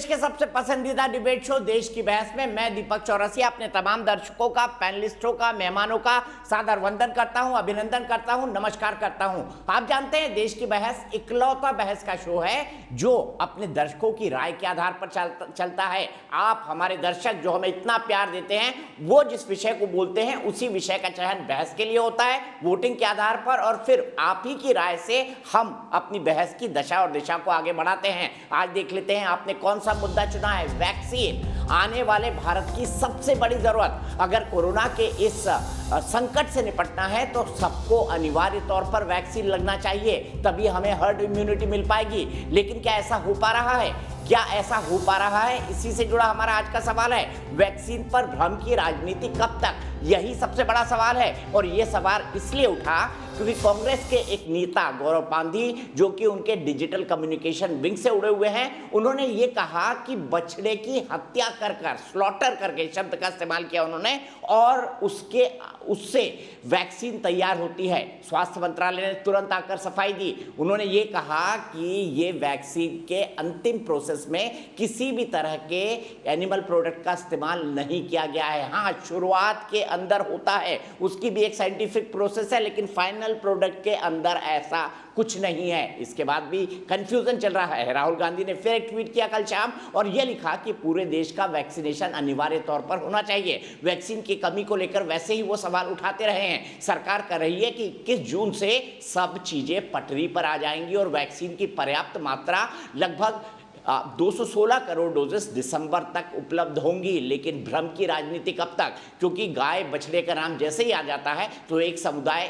देश के सबसे पसंदीदा डिबेट शो देश की बहस में मैं दीपक चौरसिया अपने तमाम दर्शकों का, पैनलिस्टों का, मेहमानों का सादर वंदन करता हूं, अभिनंदन करता हूं, नमस्कार करता हूं। आप जानते हैं देश की बहस इकलौता बहस का शो है जो अपने दर्शकों की राय के आधार पर चलता है। आप हमारे दर्शक जो हमें इतना प्यार देते हैं, वो जिस विषय को बोलते हैं उसी विषय का चयन बहस के लिए होता है वोटिंग के आधार पर, और फिर आप ही की राय से हम अपनी बहस की दशा और दिशा को आगे बढ़ाते हैं। आज देख लेते हैं आपने कौन सा मुद्दा चुना है। वैक्सीन, आने वाले भारत की सबसे बड़ी जरूरत। अगर कोरोना के इस संकट से निपटना है तो सबको अनिवार्य तौर पर वैक्सीन लगना चाहिए, तभी हमें हर्ड इम्यूनिटी मिल पाएगी। लेकिन क्या ऐसा हो पा रहा है? क्या ऐसा हो पा रहा है? इसी से जुड़ा हमारा आज का सवाल है, वैक्सीन पर भ्रम की राजनीति कब तक? यही सबसे बड़ा सवाल है। और यह सवाल इसलिए उठा क्योंकि कांग्रेस के एक नेता गौरव पांधी, जो कि उनके डिजिटल कम्युनिकेशन विंग से उड़े हुए हैं, उन्होंने ये कहा कि बछड़े की हत्या कर स्लॉटर करके शब्द का इस्तेमाल किया उन्होंने, और उससे वैक्सीन तैयार होती है। स्वास्थ्य मंत्रालय ने तुरंत आकर सफाई दी। उन्होंने ये कहा कि ये वैक्सीन के अंतिम प्रोसेस में किसी भी तरह के एनिमल प्रोडक्ट का इस्तेमाल नहीं किया गया है। हाँ, शुरुआत के अंदर होता है, उसकी भी एक साइंटिफिक प्रोसेस है, लेकिन फाइनल प्रोडक्ट के अंदर ऐसा कुछ नहीं है। इसके बाद भी कंफ्यूजन चल रहा है। राहुल गांधी ने फिर एक ट्वीट किया कल शाम और यह लिखा कि पूरे देश का वैक्सीनेशन अनिवार्य तौर पर होना चाहिए। वैक्सीन की कमी को लेकर वैसे ही वो सवाल उठाते रहे हैं। सरकार कर रही है कि 21 जून से सब चीजें पटरी पर आ जाएंगी और वैक्सीन की पर्याप्त मात्रा लगभग 216 करोड़ डोजेस दिसंबर तक उपलब्ध होंगी। लेकिन भ्रम की राजनीति कब तक? क्योंकि गाय बछड़े का नाम जैसे ही आ जाता है तो एक समुदाय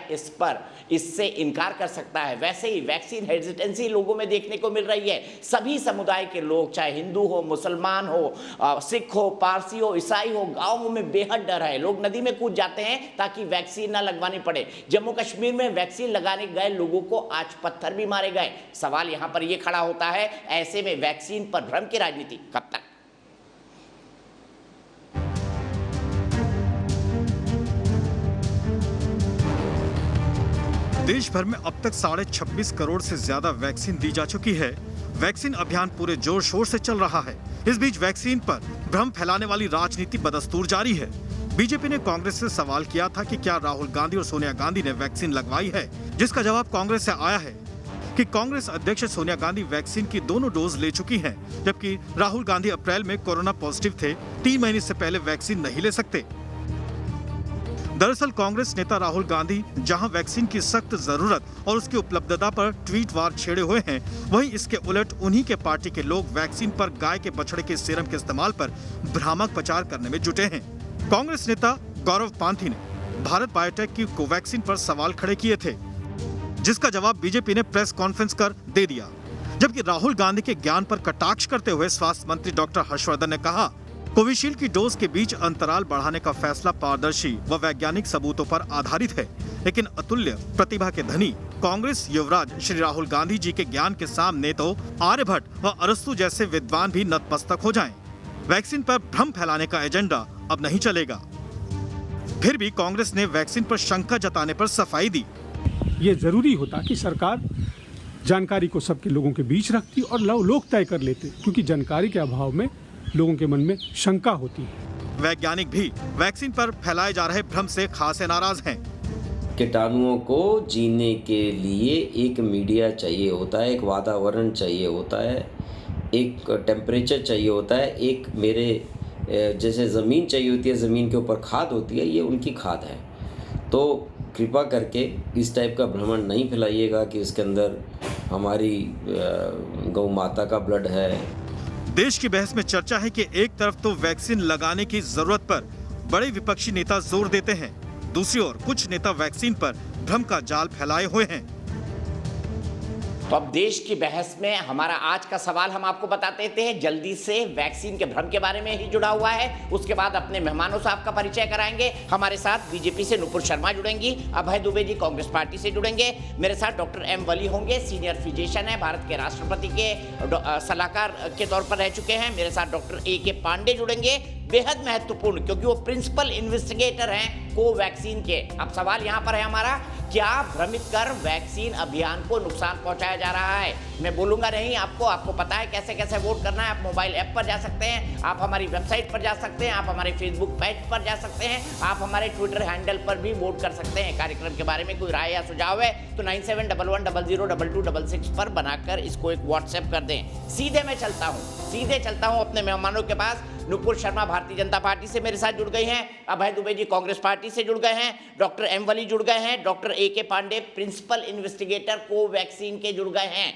इससे इनकार कर सकता है। वैसे ही वैक्सीन हेजिटेंसी लोगों में देखने को मिल रही है। सभी समुदाय के लोग, चाहे हिंदू हो, मुसलमान हो, सिख हो, पारसी हो, ईसाई हो, गाँवों में बेहद डर है। लोग नदी में कूद जाते हैं ताकि वैक्सीन ना लगवानी पड़े। जम्मू कश्मीर में वैक्सीन लगाने गए लोगों को आज पत्थर भी मारे गए। सवाल यहां पर यह खड़ा होता है, ऐसे में वैक्सीन पर भ्रम की राजनीति कब तक? देश भर में अब तक 26.5 करोड़ से ज्यादा वैक्सीन दी जा चुकी है। वैक्सीन अभियान पूरे जोर शोर से चल रहा है। इस बीच वैक्सीन पर भ्रम फैलाने वाली राजनीति बदस्तूर जारी है। बीजेपी ने कांग्रेस से सवाल किया था कि क्या राहुल गांधी और सोनिया गांधी ने वैक्सीन लगवाई है, जिसका जवाब कांग्रेस से आया है कि कांग्रेस अध्यक्ष सोनिया गांधी वैक्सीन की दोनों डोज ले चुकी हैं, जबकि राहुल गांधी अप्रैल में कोरोना पॉजिटिव थे, 3 महीने से पहले वैक्सीन नहीं ले सकते। दरअसल कांग्रेस नेता राहुल गांधी जहां वैक्सीन की सख्त जरूरत और उसकी उपलब्धता पर ट्वीट वार छेड़े हुए हैं, वहीं इसके उलट उन्हीं के पार्टी के लोग वैक्सीन पर गाय के बछड़े के सीरम के इस्तेमाल पर भ्रामक प्रचार करने में जुटे हैं। कांग्रेस नेता गौरव पांधी ने भारत बायोटेक की कोवैक्सीन पर सवाल खड़े किए थे, जिसका जवाब बीजेपी ने प्रेस कॉन्फ्रेंस कर दे दिया। जबकि राहुल गांधी के ज्ञान पर कटाक्ष करते हुए स्वास्थ्य मंत्री डॉक्टर हर्षवर्धन ने कहा, कोविशील्ड की डोज के बीच अंतराल बढ़ाने का फैसला पारदर्शी व वैज्ञानिक सबूतों पर आधारित है, लेकिन अतुल्य प्रतिभा के धनी कांग्रेस युवराज श्री राहुल गांधी जी के ज्ञान के सामने तो आर्यभट्ट व अरस्तु जैसे विद्वान भी नतमस्तक हो जाएं। वैक्सीन पर भ्रम फैलाने का एजेंडा अब नहीं चलेगा। फिर भी कांग्रेस ने वैक्सीन पर शंका जताने पर सफाई दी। ये जरूरी होता कि सरकार जानकारी को सबके लोगों के बीच रखती और लोग तय कर लेते, क्योंकि जानकारी के अभाव में लोगों के मन में शंका होती है। वैज्ञानिक भी वैक्सीन पर फैलाए जा रहे भ्रम से खासे नाराज हैं। कीटाणुओं को जीने के लिए एक मीडिया चाहिए होता है, एक वातावरण चाहिए होता है, एक टेम्परेचर चाहिए होता है, एक मेरे जैसे ज़मीन चाहिए होती है, ज़मीन के ऊपर खाद होती है, ये उनकी खाद है। तो कृपा करके इस टाइप का भ्रमण नहीं फैलाइएगा कि इसके अंदर हमारी गौ माता का ब्लड है। देश की बहस में चर्चा है कि एक तरफ तो वैक्सीन लगाने की जरूरत पर बड़े विपक्षी नेता जोर देते हैं, दूसरी ओर कुछ नेता वैक्सीन पर भ्रम का जाल फैलाए हुए हैं। तो अब देश की बहस में हमारा आज का सवाल हम आपको बता देते हैं, जल्दी से वैक्सीन के भ्रम के बारे में ही जुड़ा हुआ है। उसके बाद अपने मेहमानों से आपका परिचय कराएंगे। हमारे साथ बीजेपी से नुपुर शर्मा जुड़ेंगी, अभय दुबे जी कांग्रेस पार्टी से जुड़ेंगे, मेरे साथ डॉक्टर एम वली होंगे, सीनियर फिजिशियन है, भारत के राष्ट्रपति के सलाहकार के तौर पर रह चुके हैं। मेरे साथ डॉक्टर ए के पांडे जुड़ेंगे, बेहद महत्वपूर्ण, क्योंकि वो प्रिंसिपल इन्वेस्टिगेटर हैं कोवैक्सीन के। अब सवाल यहाँ पर है हमारा, क्या भ्रमित कर वैक्सीन अभियान को नुकसान पहुंचाया जा रहा है? मैं बोलूंगा नहीं, आपको पता है कैसे कैसे वोट करना है। आप मोबाइल ऐप पर जा सकते हैं, आप हमारी वेबसाइट पर जा सकते हैं, आप हमारे फेसबुक पेज पर जा सकते हैं, आप हमारे ट्विटर हैंडल पर भी वोट कर सकते हैं। कार्यक्रम के बारे में कोई राय या सुझाव है तो 9711002266 पर बनाकर इसको एक व्हाट्सएप कर दें। सीधे चलता हूं अपने मेहमानों के पास। नुपुर शर्मा भारतीय जनता पार्टी से मेरे साथ जुड़ गई हैं, अभय दुबे जी कांग्रेस पार्टी से जुड़ गए हैं, डॉक्टर एम वली जुड़ गए हैं, doctor AK Pandey principal investigator Covaxin के जुड़ गए हैं।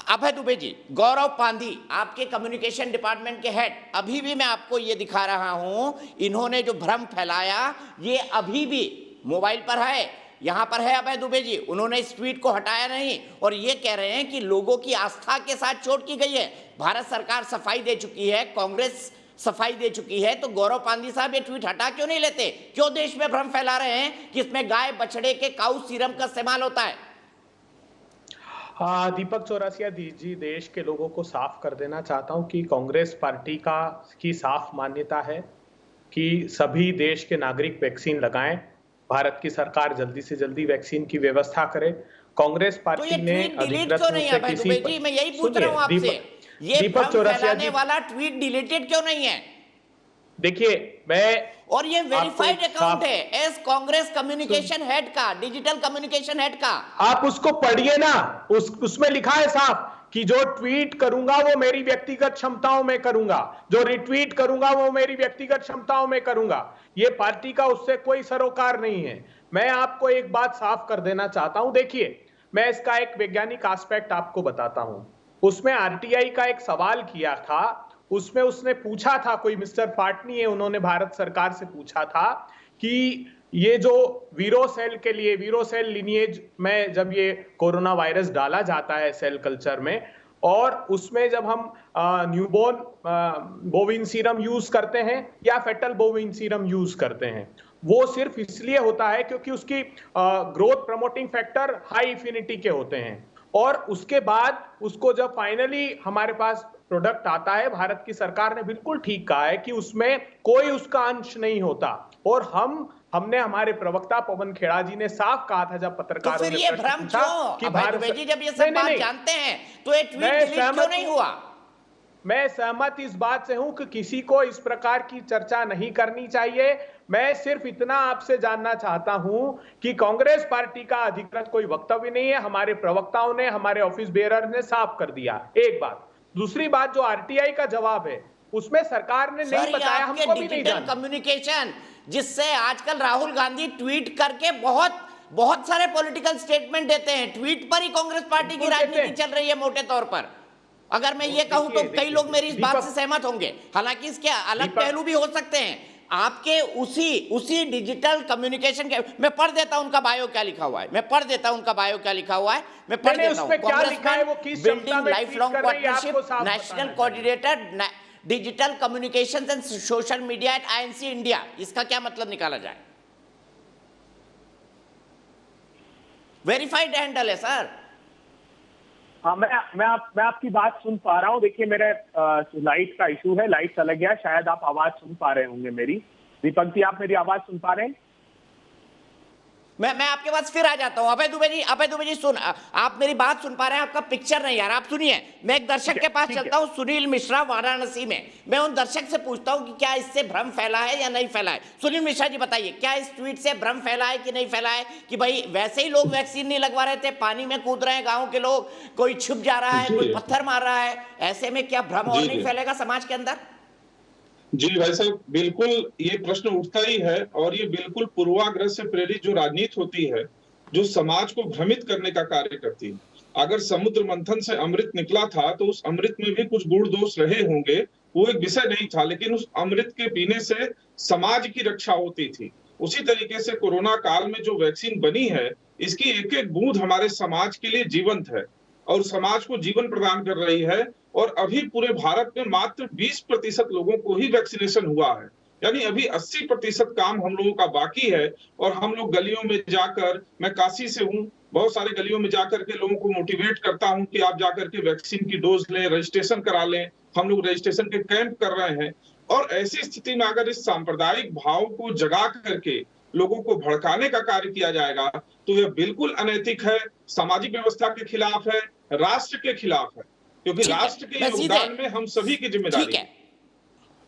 अभय दुबे जी, गौरव पांधी आपके कम्युनिकेशन डिपार्टमेंट के हेड, अभी भी मैं आपको ये दिखा रहा हूं, इन्होंने जो भ्रम फैलाया ये अभी भी मोबाइल पर है, यहाँ पर है अभय दुबे जी, उन्होंने इस ट्वीट को हटाया नहीं और ये कह रहे हैं कि लोगों की आस्था के साथ चोट की गई है। भारत सरकार सफाई दे चुकी है, कांग्रेस सफाई दे चुकी है, तो गौरव पांधी साहब ये ट्वीट हटा क्यों नहीं लेते? क्यों देश में भ्रम फैला रहे हैं कि इसमें गाय बछड़े के काऊ सीरम का इस्तेमाल होता है? दीपक चौरसिया जी, देश के लोगों को साफ कर देना चाहता हूं कि कांग्रेस पार्टी की साफ मान्यता है कि सभी देश के नागरिक वैक्सीन लगाएं। भारत की सरकार जल्दी से जल्दी वैक्सीन की व्यवस्था करे। कांग्रेस पार्टी तो ने अधिकृत रूप से किसी पर... मैं यही पूछ रहा हूं आपसे, ये दीपक चौरसिया जी वाला ट्वीट डिलीटेड क्यों नहीं है? देखिए, और ये वेरीफाइड अकाउंट है एस कांग्रेस कम्युनिकेशन हेड का, डिजिटल कम्युनिकेशन हेड का। आप उसको पढ़िए ना, उसमें लिखा है साफ कि जो ट्वीट करूंगा वो मेरी व्यक्तिगत क्षमताओं में करूंगा, जो रिट्वीट करूंगा वो मेरी व्यक्तिगत क्षमताओं में करूंगा। ये पार्टी का उससे कोई सरोकार नहीं है। मैं आपको एक बात साफ कर देना चाहता हूं। देखिए, मैं इसका एक वैज्ञानिक एस्पेक्ट आपको बताता हूं। उसमें RTI का एक सवाल किया था, उसमें उसने पूछा था, कोई मिस्टर पाटनी है, उन्होंने भारत सरकार से पूछा था कि ये जो वीरोसेल के लिए, वीरोसेल लिनिएज में जब ये कोरोना वायरस डाला जाता है सेल कल्चर में, और उसमें जब हम न्यूबॉर्न बोविन सीरम यूज करते हैं या फेटल बोविन सीरम यूज करते हैं, वो सिर्फ इसलिए होता है क्योंकि उसकी growth promoting factor high infinity के होते हैं। और उसके बाद उसको जब फाइनली हमारे पास प्रोडक्ट आता है, भारत की सरकार ने बिल्कुल ठीक कहा है कि उसमें कोई उसका अंश नहीं होता। और हमने हमारे प्रवक्ता पवन खेड़ा जी ने साफ कहा था जब पत्रकारों ने तो फिर ये भ्रम क्यों? कि भारत जी जब ये सब बात जानते हैं तो ये ट्वीट डिलीट क्यों नहीं हुआ? मैं सहमत इस बात से हूं कि किसी को इस प्रकार की चर्चा नहीं करनी चाहिए। मैं सिर्फ इतना आपसे जानना चाहता हूं कि कांग्रेस पार्टी का अधिकृत कोई वक्तव्य नहीं है। हमारे प्रवक्ताओं ने, हमारे ऑफिस बेयरर ने साफ कर दिया। एक बात। दूसरी बात, जो RTI का जवाब है उसमें सरकार ने नहीं बताया, हमको भी नहीं जाना। कम्युनिकेशन जिससे आजकल राहुल गांधी ट्वीट करके बहुत सारे पॉलिटिकल स्टेटमेंट देते हैं, ट्वीट पर ही कांग्रेस पार्टी की राजनीति चल रही है मोटे तौर पर। अगर मैं ये कहूं तो कई लोग मेरी इस बात से सहमत होंगे, हालांकि इसके अलग पहलू भी हो सकते हैं। आपके उसी डिजिटल कम्युनिकेशन के, मैं पढ़ देता हूं उनका बायो क्या लिखा हुआ है, मैं पढ़ देता हूं उनका बायो क्या लिखा हुआ है, मैं पढ़ देता हूं। Building life long partnership, national coordinator digital communications and social media at INC India, इसका क्या मतलब निकाला जाए? वेरीफाइड हैंडल है सर। हाँ, मैं आपकी बात सुन पा रहा हूँ। देखिए, मेरे लाइट का इशू है, लाइट चला गया, शायद आप आवाज सुन पा रहे होंगे मेरी। दीपक जी, आप मेरी आवाज सुन पा रहे हैं? मैं आपके पास फिर आ जाता हूं। अभय दुबे जी सुन, आप मेरी बात सुन पा रहे हैं, आपका पिक्चर नहीं यार, आप सुनिए। मैं एक दर्शक के पास चलता हूं, सुनील मिश्रा वाराणसी में। मैं उन दर्शक से पूछता हूं कि क्या इससे भ्रम फैला है या नहीं फैला है। सुनील मिश्रा जी बताइए, क्या इस ट्वीट से भ्रम फैला है कि नहीं फैला है कि भाई वैसे ही लोग वैक्सीन नहीं लगवा रहे थे, पानी में कूद रहे हैं गाँव के लोग, कोई छुप जा रहा है, कोई पत्थर मार रहा है, ऐसे में क्या भ्रम और नहीं फैलेगा समाज के अंदर? जी भाई साहब, बिल्कुल ये प्रश्न उठता ही है, और ये बिल्कुल पूर्वाग्रह से प्रेरित जो राजनीति होती है, जो समाज को भ्रमित करने का कार्य करती है। अगर समुद्र मंथन से अमृत निकला था तो उस अमृत में भी कुछ गुण दोष रहे होंगे, वो एक विषय नहीं था, लेकिन उस अमृत के पीने से समाज की रक्षा होती थी। उसी तरीके से कोरोना काल में जो वैक्सीन बनी है, इसकी एक एक बूंद हमारे समाज के लिए जीवंत है और समाज को जीवन प्रदान कर रही है। और अभी पूरे भारत में मात्र 20% लोगों को ही वैक्सीनेशन हुआ है, यानी अभी 80% काम हम लोगों का बाकी है। और हम लोग गलियों में जाकर, मैं काशी से हूँ, बहुत सारे गलियों में जाकर के लोगों को मोटिवेट करता हूँ कि आप जाकर के वैक्सीन की डोज लें, रजिस्ट्रेशन करा लें। हम लोग रजिस्ट्रेशन के कैंप कर रहे हैं। और ऐसी स्थिति में अगर इस सांप्रदायिक भाव को जगा करके लोगों को भड़काने का कार्य किया जाएगा तो यह बिल्कुल अनैतिक है, सामाजिक व्यवस्था के खिलाफ है, राष्ट्र के खिलाफ है, क्योंकि राष्ट्र के योगदान में हम सभी की जिम्मेदारी है।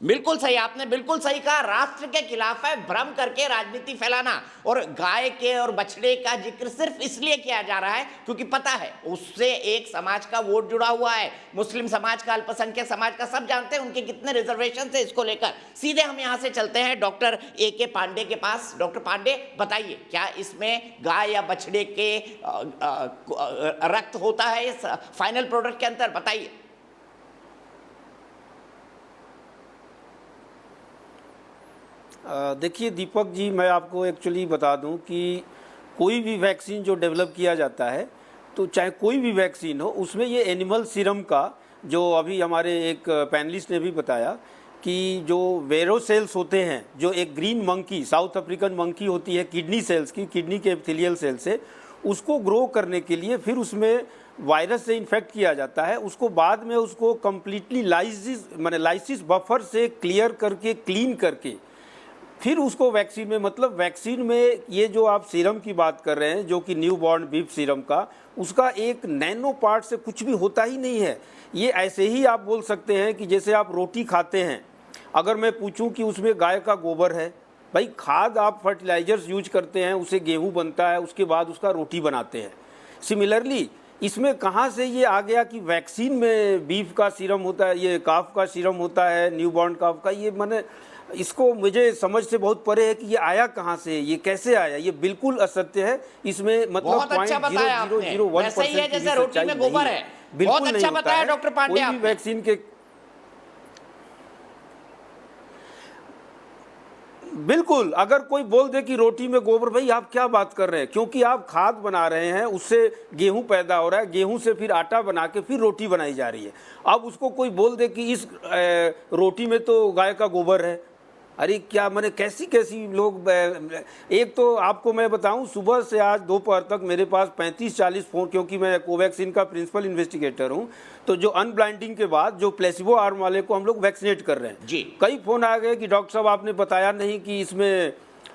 बिल्कुल सही, आपने बिल्कुल सही कहा, राष्ट्र के खिलाफ है भ्रम करके राजनीति फैलाना। और गाय के और बछड़े का जिक्र सिर्फ इसलिए किया जा रहा है क्योंकि पता है उससे एक समाज का वोट जुड़ा हुआ है, मुस्लिम समाज का, अल्पसंख्यक समाज का। सब जानते हैं उनके कितने रिजर्वेशन है इसको लेकर। सीधे हम यहां से चलते हैं डॉक्टर A.K. पांडे के पास। डॉक्टर पांडे, बताइए, क्या इसमें गाय या बछड़े के रक्त होता है इस फाइनल प्रोडक्ट के अंदर? बताइए। देखिए दीपक जी, मैं आपको एक्चुअली बता दूं कि कोई भी वैक्सीन जो डेवलप किया जाता है, तो चाहे कोई भी वैक्सीन हो, उसमें ये एनिमल सीरम का, जो अभी हमारे एक पैनलिस्ट ने भी बताया कि जो वेरोसेल्स होते हैं, जो एक green monkey, south African monkey होती है, किडनी सेल्स की, किडनी के एपिथेलियल सेल से, उसको ग्रो करने के लिए फिर उसमें वायरस से इन्फेक्ट किया जाता है। उसको बाद में उसको कम्प्लीटली लाइसिस बफर से क्लियर करके, क्लीन करके, फिर उसको वैक्सीन में, मतलब वैक्सीन में ये जो आप सीरम की बात कर रहे हैं, जो कि न्यू बॉर्न बीफ सीरम का, उसका एक नैनो पार्ट से कुछ भी होता ही नहीं है। ये ऐसे ही आप बोल सकते हैं कि जैसे आप रोटी खाते हैं, अगर मैं पूछूं कि उसमें गाय का गोबर है, भाई खाद आप फर्टिलाइजर्स यूज करते हैं, उससे गेहूं बनता है, उसके बाद उसका रोटी बनाते हैं। सिमिलरली इसमें कहाँ से ये आ गया कि वैक्सीन में बीफ का सीरम होता है, ये काफ का सीरम होता है, न्यू बॉर्न काफ का? ये मैंने इसको, मुझे समझ से बहुत परे है कि ये आया कहाँ से, ये कैसे आया। ये बिल्कुल असत्य है। इसमें मतलब बहुत अच्छा बताया आपने, वैसे ही है जैसे रोटी में गोबर है। बहुत अच्छा बताया डॉक्टर पांडे आपने। वैक्सीन के बिल्कुल, अगर कोई बोल दे कि रोटी में गोबर, भाई आप क्या बात कर रहे हैं? क्योंकि आप खाद बना रहे हैं, उससे गेहूं पैदा हो रहा है, गेहूं से फिर आटा बना के फिर रोटी बनाई जा रही है। अब उसको कोई बोल दे कि इस रोटी में तो गाय का गोबर है, अरे क्या, मैंने कैसी कैसी लोग। एक तो आपको मैं बताऊं, सुबह से आज दोपहर तक मेरे पास 35-40 फ़ोन, क्योंकि मैं कोवैक्सीन का प्रिंसिपल इन्वेस्टिगेटर हूं, तो जो अनब्लाइंडिंग के बाद जो प्लेसिबो आर्म वाले को हम लोग वैक्सीनेट कर रहे हैं जी, कई फ़ोन आ गए कि डॉक्टर साहब आपने बताया नहीं कि इसमें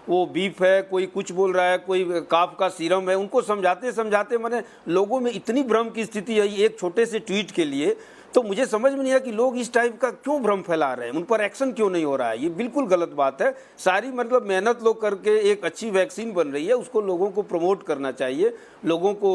वो बीफ है, कोई कुछ बोल रहा है, कोई काफ का सीरम है। उनको समझाते समझाते मैंने, लोगों में इतनी भ्रम की स्थिति है एक छोटे से ट्वीट के लिए, तो मुझे समझ में नहीं आया कि लोग इस टाइप का क्यों भ्रम फैला रहे हैं, उन पर एक्शन क्यों नहीं हो रहा है। ये बिल्कुल गलत बात है। सारी मतलब मेहनत लोग करके एक अच्छी वैक्सीन बन रही है, उसको लोगों को प्रमोट करना चाहिए, लोगों को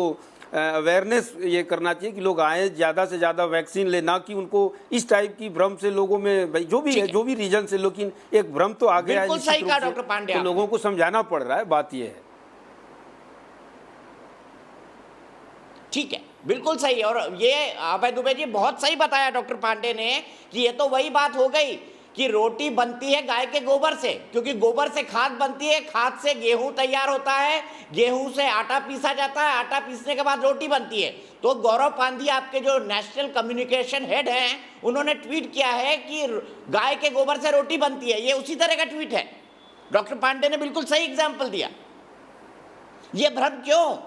अवेयरनेस ये करना चाहिए कि लोग आए, ज़्यादा से ज़्यादा वैक्सीन ले, ना कि उनको इस टाइप की भ्रम से लोगों में, भाई जो भी है, जो भी रीजन से, लेकिन एक भ्रम तो आ गया है, डॉक्टर पांडे, तो लोगों को समझाना पड़ रहा है। बात ये है। ठीक है, बिल्कुल सही। और ये अभय दुबे जी बहुत सही बताया डॉक्टर पांडे ने कि ये तो वही बात हो गई कि रोटी बनती है गाय के गोबर से, क्योंकि गोबर से खाद बनती है, खाद से गेहूं तैयार होता है, गेहूं से आटा पीसा जाता है, आटा पीसने के बाद रोटी बनती है। तो गौरव पांधी, आपके जो नेशनल कम्युनिकेशन हेड हैं, उन्होंने ट्वीट किया है कि गाय के गोबर से रोटी बनती है। ये उसी तरह का ट्वीट है। डॉक्टर पांडे ने बिल्कुल सही एग्जाम्पल दिया। ये भ्रम क्यों?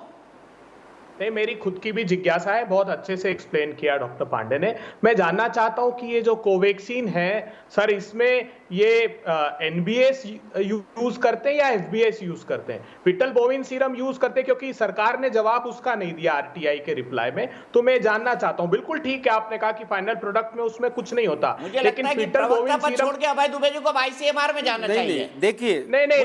नहीं, मेरी खुद की भी जिज्ञासा है, बहुत अच्छे से एक्सप्लेन किया डॉक्टर पांडे ने। मैं जानना चाहता हूं कि ये जो कोवैक्सीन है सर, इसमें ये एनबीएस यूज करते हैं या एफबीएस यूज करते हैं? फिटल बोविन सीरम यूज करते हैं, क्योंकि सरकार ने जवाब उसका नहीं दिया आरटीआई के रिप्लाई में। तो मैं जानना चाहता हूं, बिल्कुल ठीक है आपने कहा कि फाइनल प्रोडक्ट में उसमें कुछ नहीं होता, लेकिन फिटल बोविन सीरम छोड़ के अभय दुबे जी को आईसीएमआर में जाना चाहिए। देखिए, नहीं, मैं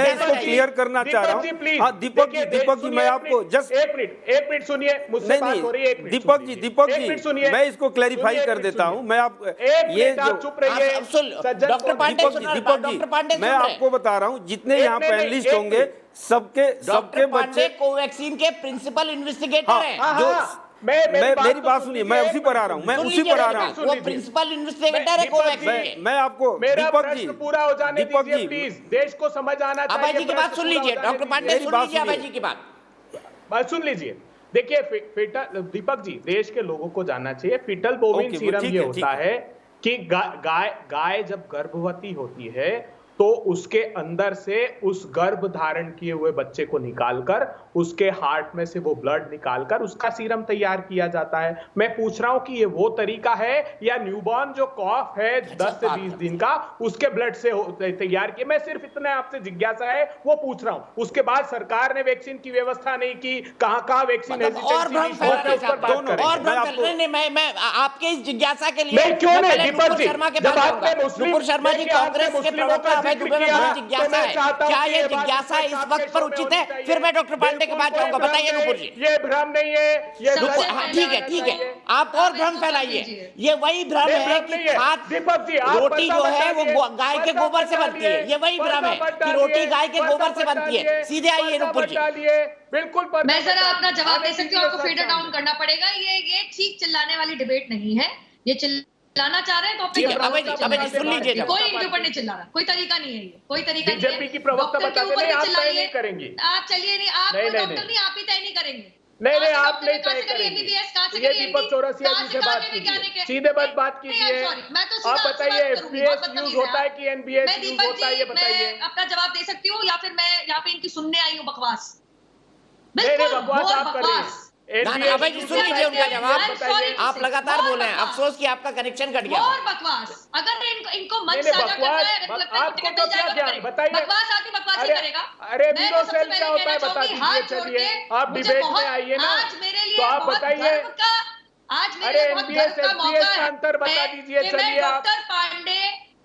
इसको क्लियर करना चाह रहा हूँ। हाँ दीपक जी, मैं आपको जस्ट एक मिनट सुनिए, मुझसे बात हो रही है। दीपक जी, मैं इसको क्लैरिफाई कर देता हूँ। मैं आप ये जो चुप रहिए डॉक्टर पांडे, दीपक जी, मैं आपको बता रहा हूँ, जितने यहाँ पैनलिस्ट होंगे सबके बच्चे कोवैक्सीन के प्रिंसिपल इन्वेस्टिगेटर हैं। जो मेरी बात सुनिए, मैं उसी पर आ रहा हूँ, वो प्रिंसिपल इन्वेस्टिगेटर है कोवैक्सीन के। मैं आपको, दीपक जी, पूरा हो जाने दीजिए प्लीज, देश को समझ आना चाहिए। अभय जी की बात सुन लीजिए, डॉक्टर पांडे सुन लीजिए अभय जी की बात सुन लीजिए। देखिए दीपक जी, देश के लोगों को जानना चाहिए, फिटल बोविन सीरम ये होता है कि गाय जब गर्भवती होती है तो उसके अंदर से उस गर्भ धारण किए हुए बच्चे को निकालकर उसके हार्ट में से वो ब्लड निकालकर उसका सीरम तैयार किया जाता है। मैं पूछ रहा हूं कि ये वो तरीका है या न्यूबॉर्न जो कॉफ है 10 से 20 दिन का उसके ब्लड से तैयार किया? मैं सिर्फ इतना आपसे जिज्ञासा है वो पूछ रहा हूं। उसके बाद सरकार ने वैक्सीन की व्यवस्था नहीं की, कहां वैक्सीन मैं आपके इस जिज्ञासा के लिए क्यों नहीं दीपक जी, शर्मा के पास नुपुर शर्मा जी कांग्रेस के प्रवक्ता अभय दुबे में बड़ी जिज्ञासा है, क्या ये जिज्ञासा इस वक्त पर उचित है? फिर मैं डॉक्टर पांडे के पास जाऊंगा। बताइए नुपुर जी। ये भ्रम नहीं है, ये ठीक है आप और भ्रम फैलाइए। ये वही भ्रम है कि रोटी जो है वो गाय के गोबर से बनती है। ये वही भ्रम है कि रोटी गाय के गोबर से बनती है। सीधे आइए नुपुर जी। बिल्कुल मैं जरा अपना जवाब दे सकती हूँ, आपको फेडर डाउन करना पड़ेगा। ये ठीक चिल्लाने वाली डिबेट नहीं है। ये चिल्लाना चाह रहे हैं तो अपने सुन लीजिए। कोई इनके ऊपर नहीं चिल्ला रहा, कोई तरीका नहीं है, ये कोई तरीका नहीं है। बीजेपी की प्रवक्ता बताते हैं आप तय नहीं करेंगे। आप चलिए नहीं, आप डॉक्टर नहीं, आप ही तय नहीं करेंगे। नहीं आप नहीं तय करेंगे। ये दीपक चौरसिया जी से बात कीजिए, सीधे बात कीजिए। आप बताइए एफपीएस यूज होता है कि एनबीएस यूज होता है, ये बताइए। अपना जवाब दे सकती हूँ या फिर मैं यहाँ पे इनकी सुनने आई हूँ बकवास? बकवास आप कर रही हैं। अभय जी सुन लीजिए उनका जवाब। आप लगातार बोल रहे हैं, अफसोस कि आपका कनेक्शन कट गया। और बकवास, अगर इनको मंच साझा करना है, अगर लगता है टिकट मिल जाएगा तो बताइए। बकवास आदमी बकवास ही करेगा। अरे वीरो सेल क्या होता है बता दीजिए। चलिए आप डिबेट में आइए ना, तो आप बताइए। आज मेरे लिए बहुत गर्व का मौका है अंतर बता दीजिए। चलिए आप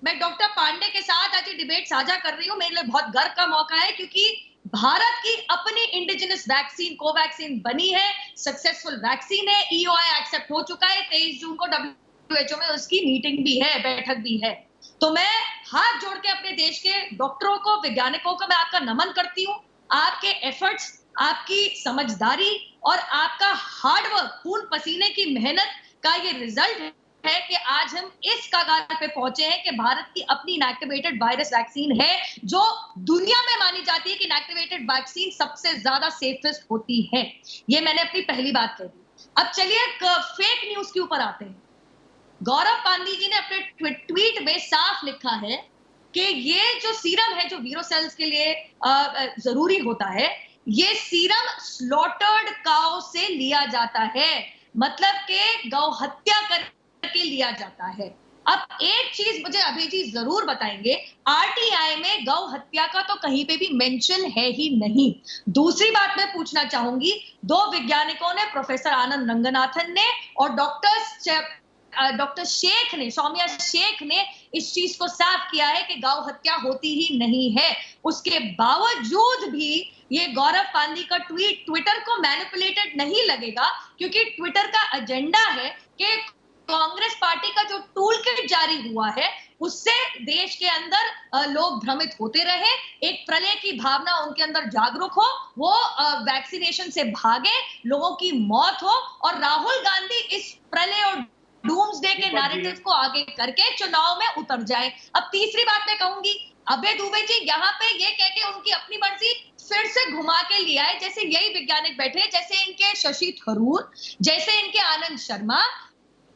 मैं डॉक्टर पांडे के साथ आज डिबेट साझा कर रही हूँ। मेरे लिए बहुत गर्व का मौका है क्योंकि भारत की अपनी इंडिजिनस वैक्सीन कोवैक्सीन बनी है, सक्सेसफुल वैक्सीन है, EOI एक्सेप्ट हो चुका है। 23 जून को WHO में उसकी मीटिंग भी है, बैठक भी है। तो मैं हाथ जोड़ के अपने देश के डॉक्टरों को, वैज्ञानिकों को मैं आपका नमन करती हूँ। आपके एफर्ट्स, आपकी समझदारी और आपका हार्डवर्क, खून पसीने की मेहनत का ये रिजल्ट है कि आज हम इस कगार पे पहुंचे हैं कि भारत की अपनी इनएक्टिवेटेड वायरस वैक्सीन है, जो दुनिया में मानी जाती है कि इनएक्टिवेटेड वैक्सीन सबसे ज्यादा सेफेस्ट होती है। ये मैंने अपनी पहली बात कह दी। अब चलिए फेक न्यूज के ऊपर आते हैं। गौरव पांडी जी ने अपने ट्वीट में साफ लिखा है कि ये जो सीरम है जो वीरो सेल्स के लिए जरूरी होता है, ये सीरम स्लॉटर्ड काउ से लिया जाता है, मतलब कि गौ हत्या करके लिया जाता है। अब एक चीज मुझे अभी जी जरूर बताएंगे, आरटीआई में गौ हत्या का तो कहीं पे भी मेंशन है ही नहीं। दूसरी बात मैं पूछना चाहूंगी, दो वैज्ञानिकों ने, प्रोफेसर आनंद रंगनाथन ने और डॉक्टर शेख ने, सौम्या शेख ने इस चीज को साफ किया है कि गौ हत्या होती ही नहीं है। उसके बावजूद भी ये गौरव पांडी का ट्विटर को मैनिपुलेटेड नहीं लगेगा, क्योंकि ट्विटर का एजेंडा है कि कांग्रेस पार्टी का जो टूल किट जारी हुआ है उससे देश के अंदर लोग भ्रमित होते रहे, एक प्रलय की भावना उनके अंदर जागरूक हो, वो वैक्सीनेशन से भागे, लोगों की मौत हो और राहुल गांधी इस प्रलय और डूम्सडे के नैरेटिव को आगे करके चुनाव में उतर जाए। अब तीसरी बात मैं कहूंगी, अभय दुबे जी यहाँ पे ये कह के उनकी अपनी मर्जी फिर से घुमा के लिया है, जैसे यही वैज्ञानिक बैठे, जैसे इनके शशि थरूर, जैसे इनके आनंद शर्मा,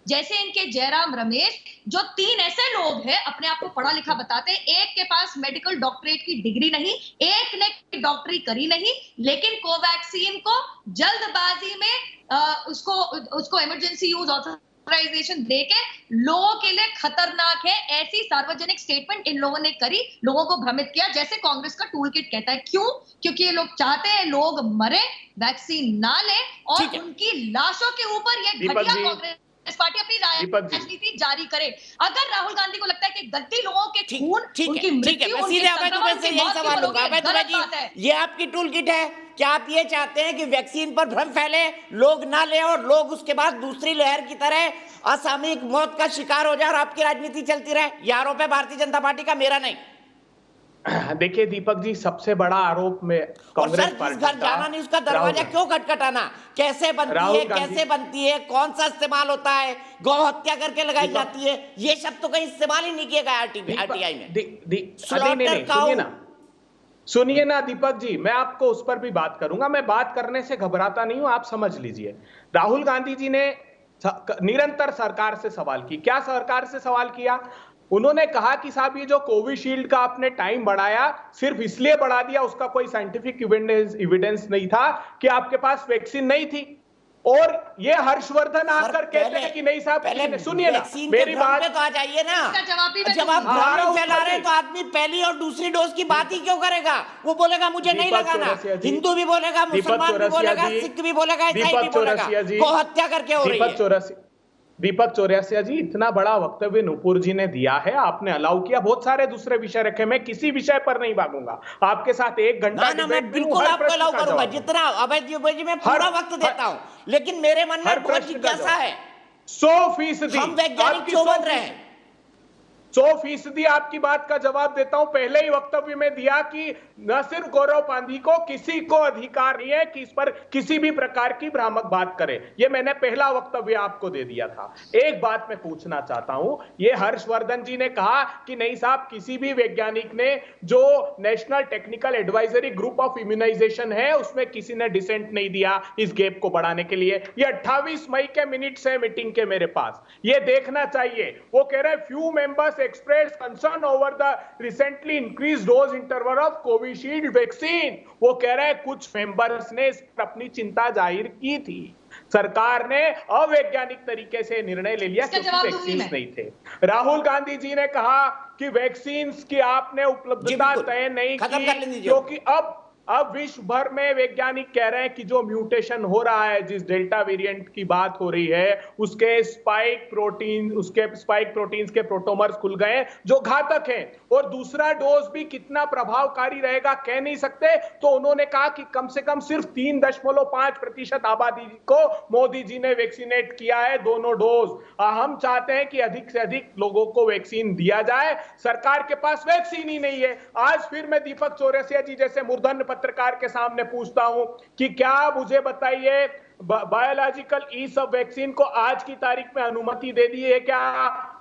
जैसे इनके जयराम रमेश, जो तीन ऐसे लोग हैं अपने आप को पढ़ा लिखा बताते हैं, एक के पास मेडिकल डॉक्टरेट की डिग्री नहीं, एक ने डॉक्टरी करी नहीं, लेकिन कोवैक्सीन को जल्दबाजी में उसको इमरजेंसी यूज ऑथराइजेशन देके लोगों के लिए खतरनाक है, ऐसी सार्वजनिक स्टेटमेंट इन लोगों ने करी, लोगों को भ्रमित किया, जैसे कांग्रेस का टूल किट कहता है। क्यों? क्योंकि ये लोग चाहते हैं लोग मरे, वैक्सीन ना ले और उनकी लाशों के ऊपर ये घटिया कांग्रेस पार्टी अपनी राजनीति जारी करे। अगर राहुल गांधी को लगता है कि गद्दी लोगों के खून, उनकी मृत्यु, उनके संक्रमण से यही सवाल होगा, ये आपकी टूल किट है। क्या आप ये चाहते हैं कि वैक्सीन पर भ्रम फैले, लोग ना ले और लोग उसके बाद दूसरी लहर की तरह असामयिक मौत का शिकार हो जाए और आपकी राजनीति चलती रहे? ये आरोप है भारतीय जनता पार्टी का, मेरा नहीं। देखिए दीपक जी, सबसे बड़ा आरोप में कांग्रेस पार्टी घर जाना नहीं, उसका दरवाजा क्यों खटखटाना? कैसे बनती है, कौन सा इस्तेमाल होता है, गौ हत्या करके लगाई जाती है, ये शब्द तो कहीं इस्तेमाल ही नहीं किया गया आरटीआई में। सुनिए ना दीपक जी, मैं आपको उस पर भी बात करूंगा, मैं बात करने से घबराता नहीं हूं, आप समझ लीजिए। राहुल गांधी जी ने निरंतर सरकार से सवाल की, क्या सरकार से सवाल किया? उन्होंने कहा कि साहब ये जो कोविशील्ड का आपने टाइम बढ़ाया सिर्फ इसलिए बढ़ा दिया, उसका कोई साइंटिफिक एविडेंस नहीं था कि आपके पास वैक्सीन नहीं थी। और ये हर्षवर्धन आकर कहते हैं कि नहीं साहब, पहले सुनिए ना मेरी बात, तो आ जाइए ना। जब आप हाँ, भ्रम फैला रहे हैं तो आदमी पहली और दूसरी डोज की बात ही क्यों करेगा? वो बोलेगा मुझे नहीं लगाना, हिंदू भी बोलेगा, मुसलमान भी बोलेगा, सिख भी बोलेगा, ईसाई भी बोलेगा, गौ हत्या करके हो रही है। दीपक चौरसिया जी, इतना बड़ा वक्तव्य नूपुर जी ने दिया है, आपने अलाउ किया, बहुत सारे दूसरे विषय रखे, मैं किसी विषय पर नहीं भागूंगा, आपके साथ 1 घंटा ना, मैं बिल्कुल आपको अलाउ करूंगा, जितना अवैध जी मैं पूरा वक्त देता हूं, लेकिन मेरे मन में बहुत जिज्ञासा है। 100% हम वैज्ञानिक क्यों बन रहे हैं? 100% आपकी बात का जवाब देता हूं। पहले ही वक्तव्य में दिया कि न सिर्फ गौरव पांधी को, किसी को अधिकार नहीं है कि इस पर किसी भी प्रकार की भ्रामक बात करे। ये मैंने पहला वक्तव्य आपको दे दिया था। एक बात मैं पूछना चाहता हूं, ये हर्षवर्धन जी ने कहा कि नहीं साहब, किसी भी वैज्ञानिक ने जो National Technical Advisory Group of Immunisation है उसमें किसी ने डिसेंट नहीं दिया इस गैप को बढ़ाने के लिए। ये 28 मई के मिनट्स है मीटिंग के मेरे पास, ये देखना चाहिए। वो कह रहे हैं few members expressed concern over the recently increased dose interval of Covishield vaccine। वो कह रहे हैं कुछ मेंबर्स ने इस पर अपनी चिंता जाहिर की थी, सरकार ने अवैज्ञानिक तरीके से निर्णय ले लिया क्योंकि वैक्सीन नहीं थे। राहुल गांधी जी ने कहा कि वैक्सीन की आपने उपलब्धता तय नहीं की क्योंकि अब विश्व भर में वैज्ञानिक कह रहे हैं कि जो म्यूटेशन हो रहा है, जिस डेल्टा वेरिएंट की बात हो रही है, उसके स्पाइक प्रोटीन्स के प्रोटोमर्स खुल गए जो घातक हैं, और दूसरा डोज भी कितना प्रभावकारी रहेगा कह नहीं सकते। तो उन्होंने कहा कि कम से कम सिर्फ 3.5% आबादी को मोदी जी ने वैक्सीनेट किया है, दोनों डोज। हम चाहते हैं कि अधिक से अधिक लोगों को वैक्सीन दिया जाए, सरकार के पास वैक्सीन ही नहीं है। आज फिर मैं दीपक चौरसिया जी जैसे मूर्धन्य पत्रकार के सामने पूछता हूं कि क्या मुझे बताइए, बायोलॉजिकल ई सब वैक्सीन को आज की तारीख में अनुमति दे दी है क्या?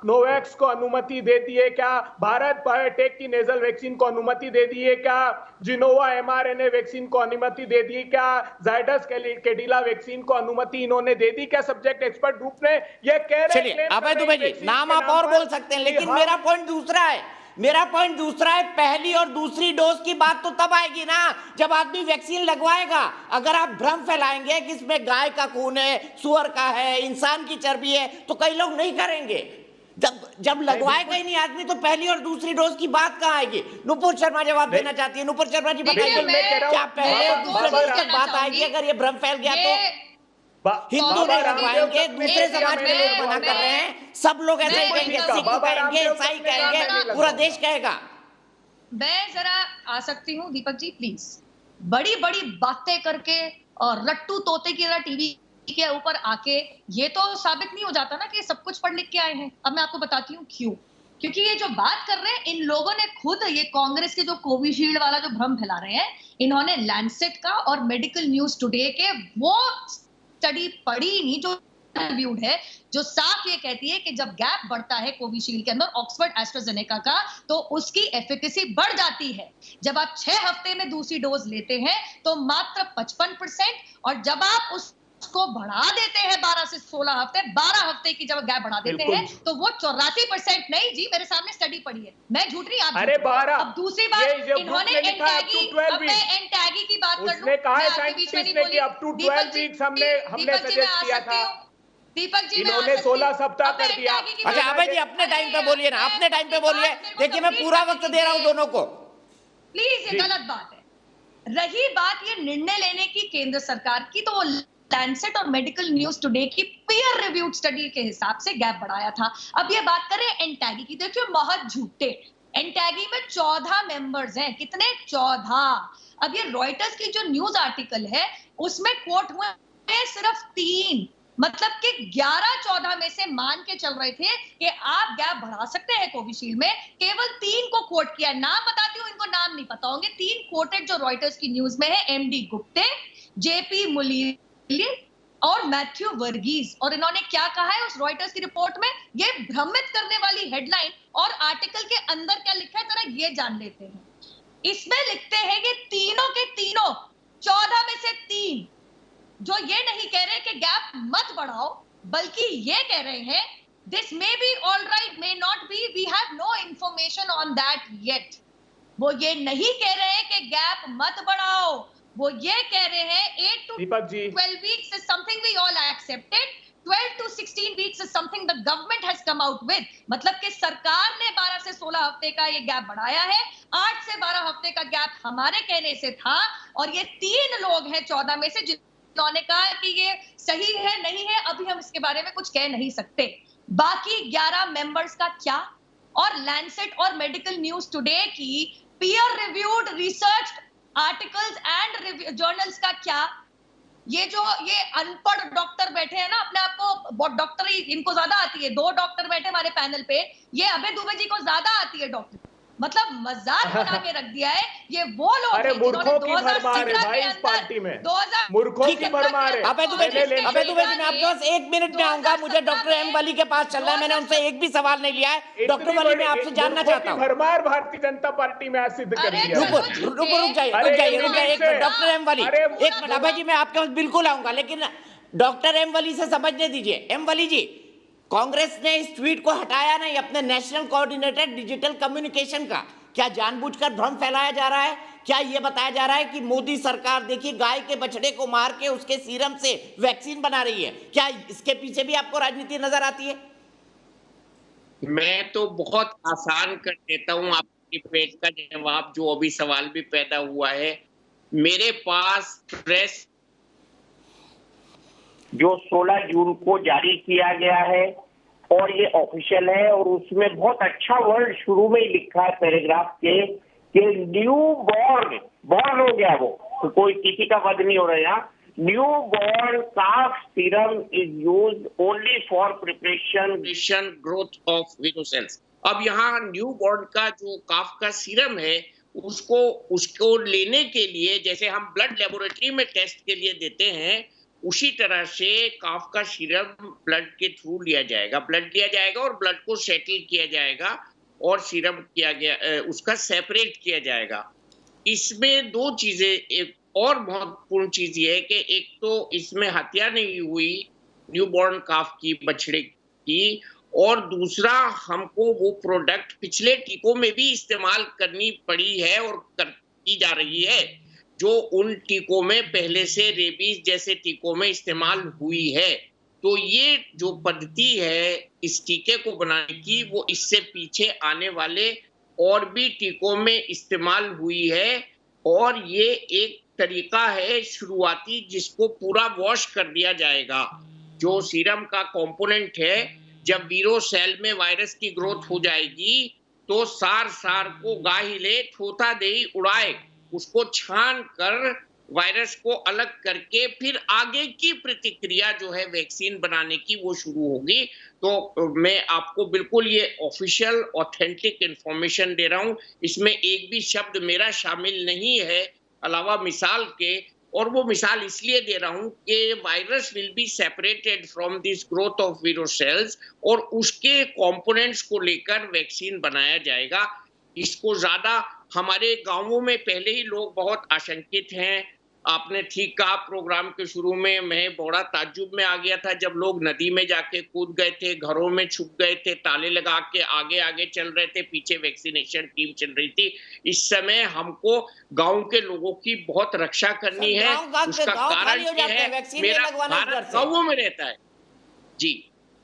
नोवैक्स को अनुमति दे दी है क्या? भारत बायोटेक की नेजल वैक्सीन को अनुमति दे दी है क्या? जिनोवा mRNA वैक्सीन को अनुमति दे दी क्या? जायडस कैडिला वैक्सीन को अनुमति इन्होंने दे दी क्या? सब्जेक्ट एक्सपर्ट ग्रुप ने ये कह रहे हैं। अभय दुबे जी, नाम आप और बोल सकते हैं, लेकिन मेरा पॉइंट दूसरा है। पहली और दूसरी डोज की बात तो तब आएगी ना जब आदमी वैक्सीन लगवाएगा। अगर आप भ्रम फैलाएंगे कि इसमें गाय का खून है, सुअर का है, इंसान की चर्बी है, तो कई लोग नहीं करेंगे। जब लगवाएगा ही नहीं आदमी तो पहली और दूसरी डोज की बात कहाँ आएगी? नुपुर शर्मा जवाब देना चाहती है। नुपुर शर्मा जी बताइए, क्या पहले और दूसरे डोज की बात आएगी अगर ये भ्रम फैल गया तो? हिंदू नहीं लगवाएंगे, दूसरे समाज के लोग मना कर रहे हैं, सब लोग ऐसे ही कहेंगे, सिख कहेंगे, ईसाई कहेंगे, पूरा देश कहेगा। मैं जरा आ सकती हूँ दीपक जी प्लीज? बड़ी बड़ी बातें करके और रट्टू तोते की तरह टीवी के ऊपर आके ये तो साबित नहीं हो जाता ना कि सब कुछ पढ़ लिख के आए हैं। अब मैं आपको बताती हूँ क्यों। क्योंकि ये जो बात कर रहे हैं, इन लोगों ने खुद, ये कांग्रेस के जो कोविशील्ड वाला जो भ्रम फैला रहे हैं, इन्होंने लैंसेट का और मेडिकल न्यूज टुडे के वो स्टडी पढ़ी नहीं जो रिव्यूड है, जो साफ ये कहती है कि जब गैप बढ़ता है कोविशील्ड के अंदर ऑक्सफोर्ड एस्ट्राजेनेका का, तो उसकी एफिकेसी बढ़ जाती है। जब आप 6 हफ्ते में दूसरी डोज लेते हैं तो मात्र 55%, और जब आप उसको बढ़ा देते हैं 12 से 16 हफ्ते, 12 हफ्ते की जब गैप बढ़ा देते हैं तो वो 84%। नहीं जी, मेरे सामने स्टडी पड़ी है, मैं झूठ नहीं, आप अरे 12। अब दूसरी बात, इन्होंने एंटैगी, अब मैं एंटैगी की बात कर लूं, उसने कहा है साइंटिस्ट ने कि अप टू 12 वीक्स हमने सजेस्ट किया था। दीपक जी, इन्होंने 16 सप्ताह कर दिया। अच्छा अभय जी, अपने टाइम पे बोलिए ना, अपने टाइम पे बोलिए। देखिए मैं पूरा वक्त दे रहा हूं दोनों को, प्लीज। ये गलत बात है। रही बात ये निर्णय लेने की केंद्र सरकार की, तो वो लैंसेट और मेडिकल न्यूज टुडे की पीयर रिव्यूड स्टडी के हिसाब से गैप बढ़ाया था। अब ये बात करें एंटैगी की, देखिए बहुत झूठे। एंटैगी में 14 मेंबर्स हैं। कितने? 14। अब ये रॉयटर्स की जो न्यूज आर्टिकल है उसमें कोट हुए सिर्फ 3, मतलब कि 11-14 में से मान के चल रहे थे कि आप गैप बढ़ा सकते हैं कोविशील्ड में, केवल 3 को कोट किया। नाम बताती हूँ, इनको नाम नहीं पता होंगे। 3 कोटेड जो रॉयटर्स की न्यूज में है, एमडी गुप्ते, जेपी मुलीली और मैथ्यू वर्गीस। और इन्होंने क्या कहा है उस रॉयटर्स की रिपोर्ट में? ये भ्रमित करने वाली हेडलाइन और आर्टिकल के अंदर क्या लिखा है जरा ये जान लेते हैं। इसमें लिखते हैं कि तीनों के तीनों 14 में से 3 जो ये नहीं कह रहे कि गैप मत बढ़ाओ, बल्कि ये कह रहे हैं this may be all right, may not be, we have no information on that yet. वो ये नहीं कह रहे हैं कि गैप मत बढ़ाओ, वो ये कह रहे हैं 8 to Deepak ji 12 weeks is something we all accepted, 12 to 16 weeks is something the government has come out with। मतलब कि सरकार ने 12 से 16 हफ्ते का ये गैप बढ़ाया है, 8 से 12 हफ्ते का गैप हमारे कहने से था, और ये 3 लोग हैं 14 में से जिन्होंने कहा कि ये सही है नहीं है, अभी हम इसके बारे में कुछ कह नहीं सकते। बाकी 11 मेंबर्स का क्या, और लैंसेट और मेडिकल न्यूज टुडे की peer reviewed research articles and journals का क्या? ये जो ये अनपढ़ डॉक्टर बैठे हैं ना, अपने आप को डॉक्टर इनको ज्यादा आती है, 2 डॉक्टर बैठे हमारे पैनल पे, ये अभय दुबे जी को ज्यादा आती है डॉक्टर, मतलब मजाक बना के रख दिया है। ये वो लोग अरे हैं जिन्होंने मूर्खों की 2017 भरमार है भाई के इस अंदर पार्टी में, 2000 मूर्खों ठीक की है। भरमार है। अबे दुबे जी मैं आपके पास 1 मिनट में आऊंगा, मुझे डॉक्टर एम वली के पास चलना है, मैंने उनसे एक भी सवाल नहीं लिया है। डॉक्टर वली मैं आपसे जानना चाहता हूँ, भरमार भारतीय जनता पार्टी में आज सिद्ध कर अरे दिया। रुक जाइए एक मिनट, डॉक्टर एम वली एक मिनट, अभय जी मैं आपके पास बिल्कुल आऊंगा, लेकिन डॉक्टर एम वली से समझने दीजिए। एम वली जी, कांग्रेस ने इस ट्वीट को हटाया नहीं अपने नेशनल कोऑर्डिनेटर डिजिटल कम्युनिकेशन का, क्या जानबूझकर भ्रम फैलाया जा रहा है? क्या यह बताया जा रहा है कि मोदी सरकार देखिए गाय के बछड़े को मार के उसके सीरम से वैक्सीन बना रही है? क्या इसके पीछे भी आपको राजनीति नजर आती है? मैं तो बहुत आसान कर देता हूं आपकी पेट का जवाब, जो अभी सवाल भी पैदा हुआ है। मेरे पास प्रेस जो 16 जून को जारी किया गया है और ये ऑफिशियल है, और उसमें बहुत अच्छा वर्ड शुरू में ही लिखा है पैराग्राफ के कि न्यू बॉर्न हो गया, वो तो कोई किसी का वध नहीं हो रहा है यहाँ। New born calf serum is used only for preparation growth of वीरो सेल्स। अब यहाँ न्यू बॉर्न का जो काफ का सीरम है उसको लेने के लिए जैसे हम ब्लड लेबोरेटरी में टेस्ट के लिए देते हैं, उसी तरह से काफ का सीरम ब्लड के थ्रू लिया जाएगा, ब्लड लिया जाएगा और ब्लड को सेटल किया जाएगा और सीरम किया गया उसका सेपरेट किया जाएगा। इसमें 2 चीजें, एक और महत्वपूर्ण चीज ये है कि एक तो इसमें हत्या नहीं हुई न्यूबॉर्न काफ की, बछड़े की, और दूसरा हमको वो प्रोडक्ट पिछले टीकों में भी इस्तेमाल करनी पड़ी है और की जा रही है, जो उन टीकों में पहले से रेबीज जैसे टीकों में इस्तेमाल हुई है। तो ये जो पद्धति है इस टीके को बनाने की, वो इससे पीछे आने वाले और भी टीकों में इस्तेमाल हुई है, और ये एक तरीका है शुरुआती जिसको पूरा वॉश कर दिया जाएगा। जो सीरम का कंपोनेंट है, जब वीरो सेल में वायरस की ग्रोथ हो जाएगी तो सार को गाहिले थोथा देही उड़ाए, उसको छान कर वायरस को अलग करके फिर आगे की प्रतिक्रिया जो है वैक्सीन बनाने की वो शुरू होगी। तो मैं आपको बिल्कुल ये ऑफिशियल ऑथेंटिक इंफॉर्मेशन दे रहा हूं, इसमें एक भी शब्द मेरा शामिल नहीं है अलावा मिसाल के, और वो मिसाल इसलिए दे रहा हूं कि virus will be separated from this growth of वीरो सेल्स और उसके कंपोनेंट्स को लेकर वैक्सीन बनाया जाएगा। इसको ज्यादा हमारे गांवों में पहले ही लोग बहुत आशंकित हैं। आपने ठीक कहा, प्रोग्राम के शुरू में मैं बड़ा ताज्जुब में आ गया था जब लोग नदी में जाके कूद गए थे, घरों में छुप गए थे, ताले लगा के आगे आगे चल रहे थे, पीछे वैक्सीनेशन टीम चल रही थी। इस समय हमको गांव के लोगों की बहुत रक्षा करनी है। उसका कारण ये है, मेरा भारत गांवों में रहता है जी,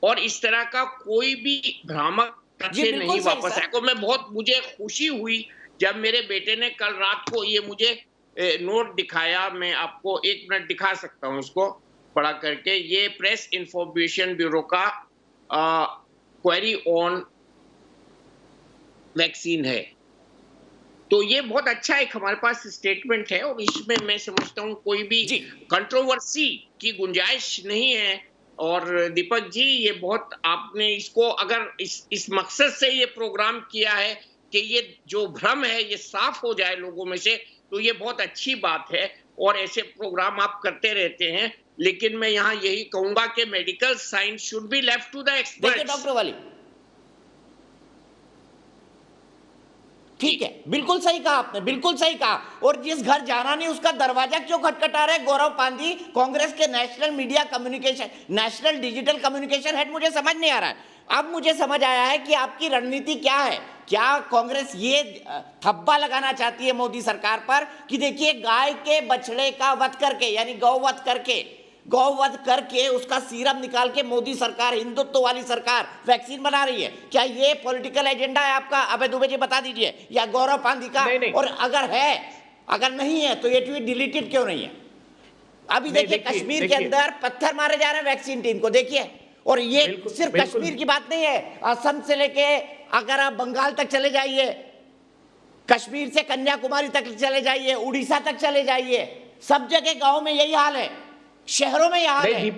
और इस तरह का कोई भी भ्रामक तथ्य नहीं वापस आएगा। मुझे खुशी हुई जब मेरे बेटे ने कल रात को ये मुझे नोट दिखाया, मैं आपको 1 मिनट दिखा सकता हूं उसको पढ़ा करके। ये प्रेस इंफॉर्मेशन ब्यूरो का क्वेरी ऑन वैक्सीन है। तो ये बहुत अच्छा एक हमारे पास स्टेटमेंट है और इसमें मैं समझता हूं कोई भी कंट्रोवर्सी की गुंजाइश नहीं है। और दीपक जी, ये बहुत आपने इसको अगर इस मकसद से ये प्रोग्राम किया है कि ये जो भ्रम है ये साफ हो जाए लोगों में से, तो ये बहुत अच्छी बात है और ऐसे प्रोग्राम आप करते रहते हैं। लेकिन मैं यहाँ यही कहूंगा कि medical science should be left to the experts. देखिए डॉक्टर वाली, ठीक है, बिल्कुल सही कहा आपने, बिल्कुल सही कहा। और जिस घर जाना नहीं उसका दरवाजा क्यों खटखटा रहे गौरव पांधी, कांग्रेस के national media communication, national digital communication head, मुझे समझ नहीं आ रहा है। अब मुझे समझ आया है कि आपकी रणनीति क्या है। क्या कांग्रेस ये थप्पा लगाना चाहती है मोदी सरकार पर कि देखिए गाय के बछड़े का वध करके, यानी गौवध करके उसका सीरम निकाल के मोदी सरकार, हिंदुत्व वाली सरकार वैक्सीन बना रही है? क्या ये पॉलिटिकल एजेंडा है आपका? अभय दुबे जी बता दीजिए, या गौरव पांधी का? नहीं। और अगर नहीं है तो ये ट्वीट डिलीटेड क्यों नहीं है? अभी देखिए कश्मीर के अंदर पत्थर मारे जा रहे हैं वैक्सीन टीम को, देखिए। और ये सिर्फ कश्मीर की बात नहीं है, असम से लेके अगर आप बंगाल तक चले जाइए, कश्मीर से कन्याकुमारी तक चले जाइए, उड़ीसा तक चले जाइए, सब जगह गांव में यही हाल है, शहरों में यह हाल है।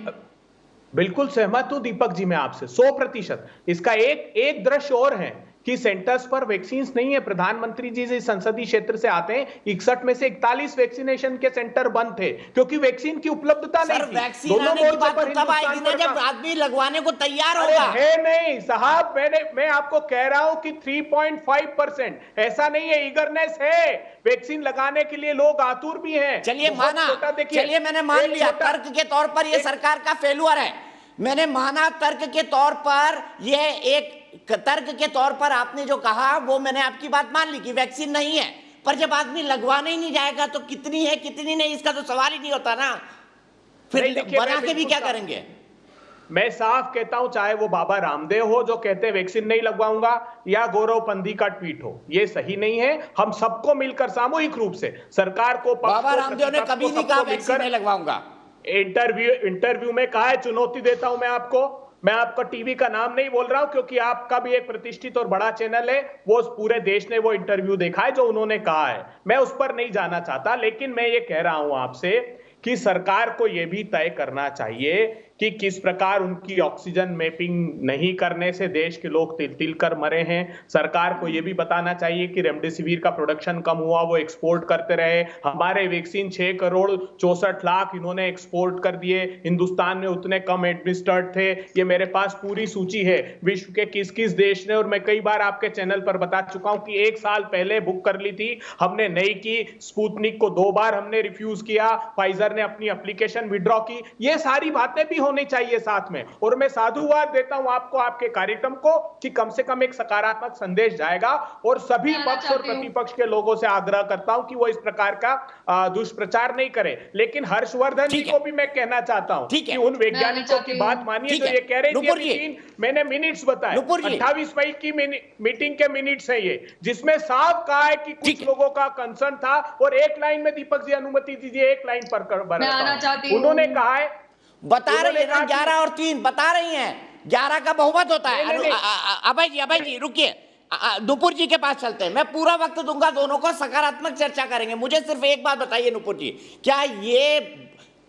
बिल्कुल सहमत हूं दीपक जी मैं आपसे 100%। इसका एक दृश्य और है कि सेंटर्स पर वैक्सीन नहीं है। प्रधानमंत्री जी इस संसदीय क्षेत्र से आते हैं, 61 में से 41 वैक्सीनेशन के सेंटर बंद थे क्योंकि वैक्सीन की उपलब्धता नहीं थी। वैक्सीन आने की बात तब आएगी ना जब आदमी लगवाने को तैयार होगा। है नहीं साहब, मैं आपको कह रहा हूं कि 3.5% ऐसा नहीं है, ईगरनेस है वैक्सीन लगाने के लिए, लोग आतुर भी हैं। चलिए माना, चलिए मैंने मान लिया तर्क के तौर पर ये सरकार का फेलुअर है, मैंने माना तर्क के तौर पर, यह एक तर्क के तौर पर आपने जो कहा वो मैंने आपकी बात मान ली कि वैक्सीन नहीं है, पर जब आदमी लगवाने ही नहीं जाएगा तो कितनी है कितनी नहीं, इसका तो सवाल ही नहीं होता ना। फिर बना के भी क्या करेंगे? मैं साफ कहता हूं, चाहे वो बाबा रामदेव हो जो कहते हैं वैक्सीन नहीं लगवाऊंगा, या गौरव पंधी का ट्वीट हो, ये सही नहीं है। हम सबको मिलकर सामूहिक रूप से सरकार को, बाबा रामदेव ने कभी नहीं कहा वैक्सीन नहीं लगवाऊंगा। इंटरव्यू में कहा है, चुनौती देता हूं मैं आपका टीवी का नाम नहीं बोल रहा हूं क्योंकि आपका भी एक प्रतिष्ठित और बड़ा चैनल है, वो पूरे देश ने वो इंटरव्यू देखा है जो उन्होंने कहा है, मैं उस पर नहीं जाना चाहता। लेकिन मैं ये कह रहा हूं आपसे कि सरकार को यह भी तय करना चाहिए कि किस प्रकार उनकी ऑक्सीजन मैपिंग नहीं करने से देश के लोग तिल तिल कर मरे हैं। सरकार को यह भी बताना चाहिए कि रेमडेसिविर का प्रोडक्शन कम हुआ, वो एक्सपोर्ट करते रहे। हमारे वैक्सीन 6 करोड़ 64 लाख इन्होंने एक्सपोर्ट कर दिए, हिंदुस्तान में उतने कम एडमिनिस्ट्रेट थे। ये मेरे पास पूरी सूची है विश्व के किस किस देश ने, और मैं कई बार आपके चैनल पर बता चुका हूं कि 1 साल पहले बुक कर ली थी हमने, नहीं की। स्पुतनिक को 2 बार हमने रिफ्यूज किया, फाइजर ने अपनी एप्लीकेशन विड्रॉ की। ये सारी बातें भी होनी चाहिए साथ में। और मैं साधुवाद देता हूं आपको, आपके कार्यक्रम को, कि कम से कम एक सकारात्मक संदेश जाएगा। और सभी पक्ष और प्रतिपक्ष के लोगों से आग्रह करता हूं कि वो इस प्रकार का दुष्प्रचार नहीं करें। लेकिन हर्षवर्धन जी को भी मैं कहना चाहता हूं कि उन वैज्ञानिकों की बात मानिए जो ये कह रहे थे। मैंने मिनट्स बताए, 28 मई की मीटिंग के मिनट्स है ये, जिसमें साफ कहा है कि कुछ लोगों का कंसर्न था। और एक लाइन में दीपक जी अनुमति दीजिए, एक लाइन पर उन्होंने कहा है, बता रही है ना 11 और 3 बता रही हैं, 11 का बहुमत होता है। अभय जी रुकिए, नुपुर जी के पास चलते हैं, मैं पूरा वक्त दूंगा दोनों को, सकारात्मक चर्चा करेंगे। मुझे सिर्फ एक बात बताइए नुपुर जी, क्या ये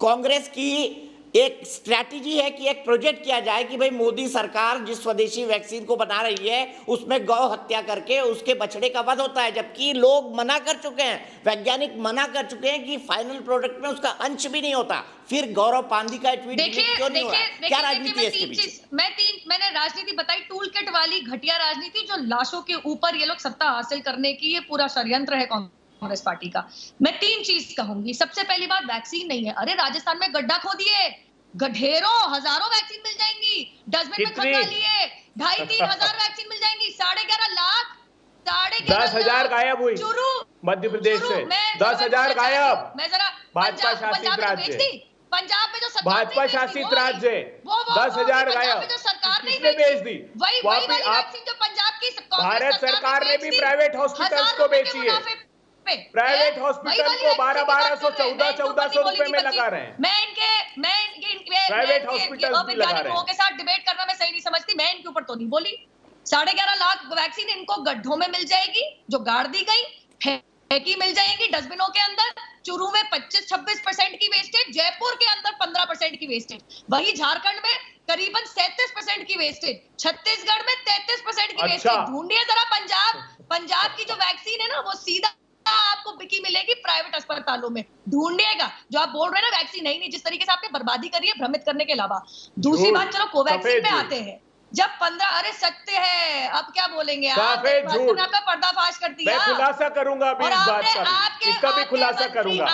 कांग्रेस की एक स्ट्रैटेजी है कि एक प्रोजेक्ट किया जाए कि भाई मोदी सरकार जिस स्वदेशी वैक्सीन को बना रही है उसमें गौ हत्या करके उसके बछड़े का वध होता है, जबकि लोग मना कर चुके हैं, वैज्ञानिक मना कर चुके हैं कि फाइनल प्रोडक्ट में उसका अंश भी नहीं होता। फिर गौरव पांधी का ट्वीट क्यों नहीं हुआ? क्या राजनीति है इसके पीछे? मैंने राजनीति बताई, टूल किट वाली घटिया राजनीति, जो लाशों के ऊपर ये लोग सत्ता हासिल करने की ये पूरा षड्यंत्र है कांग्रेस पार्टी का। मैं 3 चीज कहूंगी। सबसे पहली बात, वैक्सीन नहीं है। अरे राजस्थान में गड्ढा खोदिए, ढेरों हजारों वैक्सीन मिल जाएंगी, डस्टबिन में खंगा लिए 2,500-3 हजार वैक्सीन मिल जाएंगी। 11.5 लाख, 10,000 गायब हुई मध्य प्रदेश से, 10,000 गायब। मैं जरा भाजपा शासित राज्य, पंजाब में जो भाजपा शासित राज्य, 10,000 गायब, किसने बेच दी? वैक्सीन जो पंजाब की भारत सरकार ने भी प्राइवेट हॉस्पिटल्स को बेची है। प्राइवेट हॉस्पिटल को 1200 1400 रुपए में लगा रहे हैं। मैं इनके प्राइवेट हॉस्पिटल भी लगा रहे हैं। लोगों के साथ डिबेट करना मैं सही नहीं समझती। मैं इनके ऊपर तो नहीं बोली। 11.5 लाख वैक्सीन इनको गड्ढों में मिल जाएगी जो गाड़ दी गई, फेंकी मिल जाएंगी डस्टबिनों के अंदर। चुरू में 25-26% की वेस्टेज, जयपुर के अंदर 15% की वेस्टेज, वही झारखंड में करीबन 37% की वेस्टेज, छत्तीसगढ़ में 33% की वेस्टेज। ढूंढिए जरा पंजाब की जो वैक्सीन है ना, वो सीधा आपको बिकी मिलेगी प्राइवेट अस्पतालों में। ढूंढिएगा। जो आप बोल रहे हैं ना वैक्सीन नहीं, जिस तरीके से आपने बर्बादी करी है भ्रमित करने के अलावा। दूसरी बात, चलो कोवैक्सीन पे आते हैं। जब 15, अरे सत्य है, अब क्या बोलेंगे आप? आपका पर्दाफाश कर दिया। मैं खुलासा करूंगा अभी इस बात का, इसका भी खुलासा करूंगा।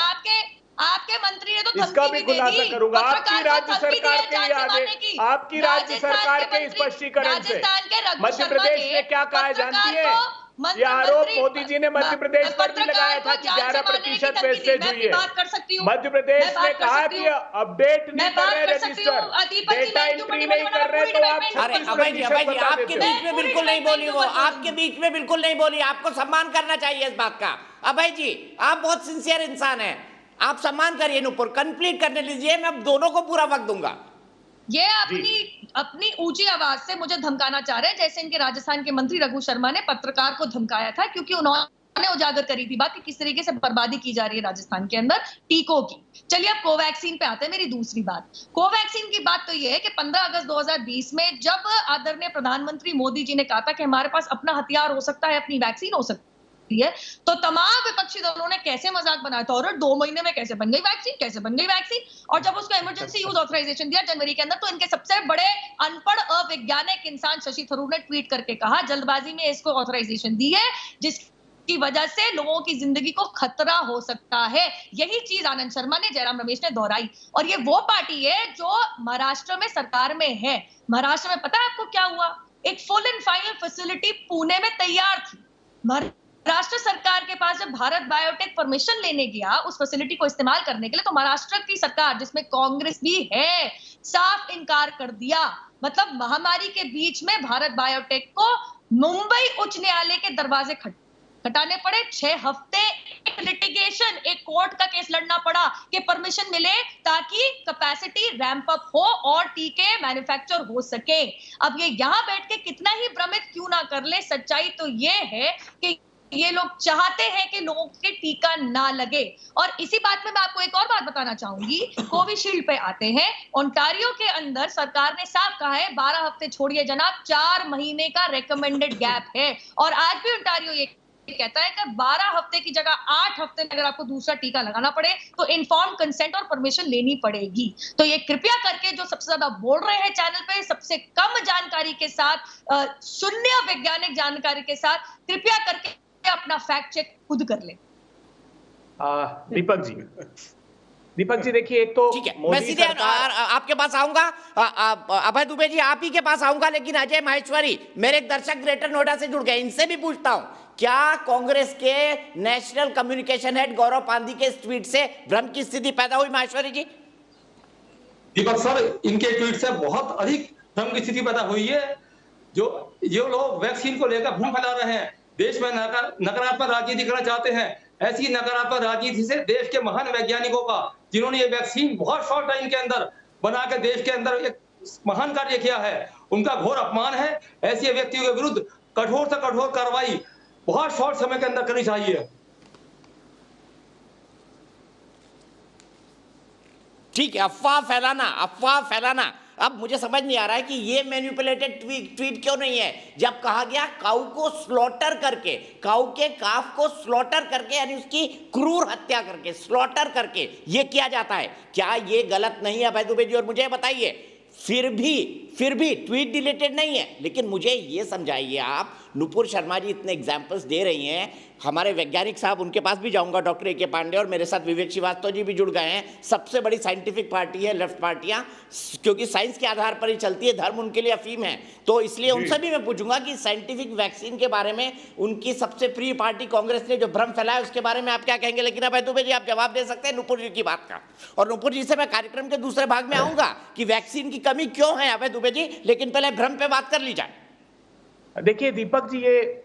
आपके मंत्री ने तो इसका धमकी भी दे खुलासा दी। करूंगा आपकी पत्रकार को राज्य धमकी सरकार दी के है जान से आगे, मारने की। आपकी राज्य राजस्थान सरकार के इस मंत्री- स्पष्टीकरण से राजस्थान के रघु मध्य शर्मा प्रदेश ने में क्या कहा जानती पत्रकार है? को ये आरोप मंत्री- मोदी जी ने मध्य प्रदेश पर भी पत्रकार लगाया को था कि जान से 11% मारने की वेस्टेज मैं हुई भी है। बात कर सकती हूँ। मध्य प्रदेश मैं बात ने कर कहा सकती कि हूँ। अपडेट नहीं मैं कर बात रहे कर सकती हूँ। रजिस्टर, दीपक जी, डेटा मैं क्यों एंट्री कंटिन्यू नहीं कर रहे, पूरी तो आप डिबेट में अरे 36% अभय जी बता आपके देते हो। बीच में बिल्कुल नहीं बोली वो, आपके बीच में बिल्कुल नहीं बोली। आपको सम्मान करना चाहिए इस बात का। अभय जी आप बहुत सिंसियर इंसान हैं, आप सम्मान करिए। नुपुर कंप्लीट करने लीजिए, मैं दोनों को पूरा वक्त दूंगा। ये अपनी ऊंची आवाज से मुझे धमकाना चाह रहे हैं, जैसे इनके राजस्थान के मंत्री रघु शर्मा ने पत्रकार को धमकाया था, क्योंकि उन्होंने उजागर करी थी बात कि किस तरीके से बर्बादी की जा रही है राजस्थान के अंदर टीकों की। चलिए अब कोवैक्सीन पे आते हैं। मेरी दूसरी बात, कोवैक्सीन की बात तो ये है कि 15 अगस्त 2020 में जब आदरणीय प्रधानमंत्री मोदी जी ने कहा था कि हमारे पास अपना हथियार हो सकता है, अपनी वैक्सीन हो सकती है, तो तमाम विपक्षी दलों ने कैसे मजाक बनाया था, और 2 महीने में कैसे बन गई वैक्सीन, कैसे बन गई वैक्सीन। और जब उसको इमरजेंसी यूज ऑथराइजेशन दिया जनवरी के अंदर, तो इनके सबसे बड़े अनपढ़ अवैज्ञानिक इंसान शशि थरूर ने ट्वीट करके कहा जल्दबाजी में इसको ऑथराइजेशन दी है, जिसकी वजह से लोगों की जिंदगी को खतरा हो सकता है। यही चीज आनंद शर्मा ने, जयराम रमेश ने दोहराई। और ये वो पार्टी है जो महाराष्ट्र में सरकार में है। महाराष्ट्र में पता है आपको क्या हुआ? एक full and final facility Pune में तैयार थी। महाराष्ट्र सरकार के पास जब भारत बायोटेक परमिशन लेने गया उस फैसिलिटी को इस्तेमाल करने के लिए, तो महाराष्ट्र की सरकार, जिसमें कांग्रेस भी है, साफ इनकार कर दिया। मतलब महामारी के बीच में भारत बायोटेक को मुंबई उच्च न्यायालय के दरवाजे खटखटाने पड़े। 6 हफ्ते एक लिटिगेशन, एक कोर्ट का केस लड़ना पड़ा कि परमिशन मिले ताकि कैपेसिटी रैंप अप हो और टीके मैन्युफैक्चर हो सके। अब ये यहां बैठ के कितना ही भ्रमित क्यों ना कर ले, सच्चाई तो ये है कि ये लोग चाहते हैं कि लोगों के टीका ना लगे। और इसी बात में मैं आपको एक और बात बताना चाहूंगी। कोविशील्ड पे आते हैं। ओंटारियो के अंदर सरकार ने साफ कहा है 12 हफ्ते छोड़िए जनाब, 4 महीने का रेकमेंडेड गैप है। और आज भी ओंटारियो ये कहता है कि 12 हफ्ते की जगह 8 हफ्ते में अगर आपको दूसरा टीका लगाना पड़े तो इन्फॉर्म कंसेंट और परमिशन लेनी पड़ेगी। तो ये कृपया करके जो सबसे ज्यादा बोल रहे हैं चैनल पे, सबसे कम जानकारी के साथ, शून्य वैज्ञानिक जानकारी के साथ, कृपया करके अपना फैक्ट चेक खुद कर ले। दीपक जी देखिए, एक तो ठीक है, मैं सीधे आपके पास आऊंगा। अभय दुबे जी आप ही के पास आऊंगा, लेकिन अजय माहेश्वरी, मेरे एक दर्शक ग्रेटर नोएडा से जुड़ गए, इनसे भी पूछता हूं, क्या कांग्रेस के नेशनल कम्युनिकेशन हेड गौरव पांदी के इस ट्वीट से भ्रम की स्थिति पैदा हुई? माहेश्वरी जी। दीपक सर, इनके ट्वीट से बहुत अधिक भ्रम की स्थिति पैदा हुई है। जो लोग वैक्सीन को लेकर भ्रम फैला रहे हैं, देश में नकारात्मक राजनीति करना चाहते हैं, ऐसी नकारात्मक राजनीति से देश के महान वैज्ञानिकों का, जिन्होंने ये वैक्सीन बहुत शॉर्ट टाइम के अंदर बनाकर देश के अंदर एक महान कार्य किया है, उनका घोर अपमान है। ऐसे व्यक्तियों के विरुद्ध कठोर से कठोर कार्रवाई बहुत शॉर्ट समय के अंदर करनी चाहिए। ठीक है, अफवाह फैलाना। अब मुझे समझ नहीं आ रहा है कि ये मैनिपुलेटेड ट्वीट क्यों नहीं है। जब कहा गया काऊ को स्लॉटर करके, काऊ के काफ को स्लॉटर करके, यानी उसकी क्रूर हत्या करके, स्लॉटर करके ये किया जाता है, क्या ये गलत नहीं है अभय दुबे जी? और मुझे बताइए, फिर भी ट्वीट डिलीटेड नहीं है, लेकिन मुझे ये समझाइए आप, नुपुर शर्मा जी इतने एग्जाम्पल्स दे रही हैं, हमारे वैज्ञानिक साहब, उनके पास भी जाऊंगा, डॉक्टर ए.के. पांडे, और मेरे साथ विवेक श्रीवास्तव जी भी जुड़ गए हैं। सबसे बड़ी साइंटिफिक पार्टी है लेफ्ट पार्टियां, क्योंकि साइंस के आधार पर ही चलती है, धर्म उनके लिए अफीम है। तो इसलिए उनसे भी मैं पूछूंगा कि साइंटिफिक वैक्सीन के बारे में उनकी सबसे प्रिय पार्टी कांग्रेस ने जो भ्रम फैलाया उसके बारे में आप क्या कहेंगे? लेकिन अभय दुबे जी आप जवाब दे सकते हैं नुपुर जी की बात का, और नुपुर जी से मैं कार्यक्रम के दूसरे भाग में आऊंगा कि वैक्सीन की कमी क्यों है अभय दुबे जी, लेकिन पहले भ्रम पे बात कर ली जाए। देखिए दीपक जी, ये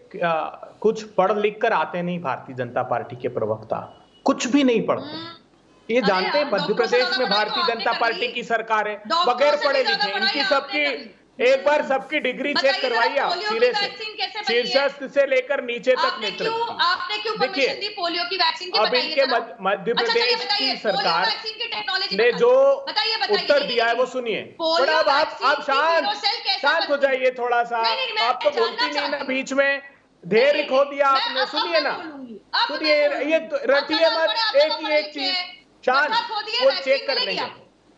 कुछ पढ़ लिख कर आते नहीं भारतीय जनता पार्टी के प्रवक्ता, कुछ भी नहीं पढ़ते। ये जानते हैं मध्य प्रदेश में भारतीय जनता पार्टी की सरकार है, बगैर पढ़े लिखे। इनकी सबकी एक बार सबकी डिग्री चेक करवाइए आप, सिरे से, शीर्षस्थ से लेकर नीचे तक नेतृत्व। आपने क्यों परमिशन दी पोलियो की वैक्सीन की? अब इनके मध्य प्रदेश की सरकार ने जो उत्तर दिया है वो सुनिए। थोड़ा आप शांत हो जाइए थोड़ा सा, आप तो बोलती नहीं ना, बीच में धैर्य खो दिया आपने। सुनिए ना, सुनिए, ये रटिए मत, एक ही एक चीज, शांत, वो चेक कर लेंगे।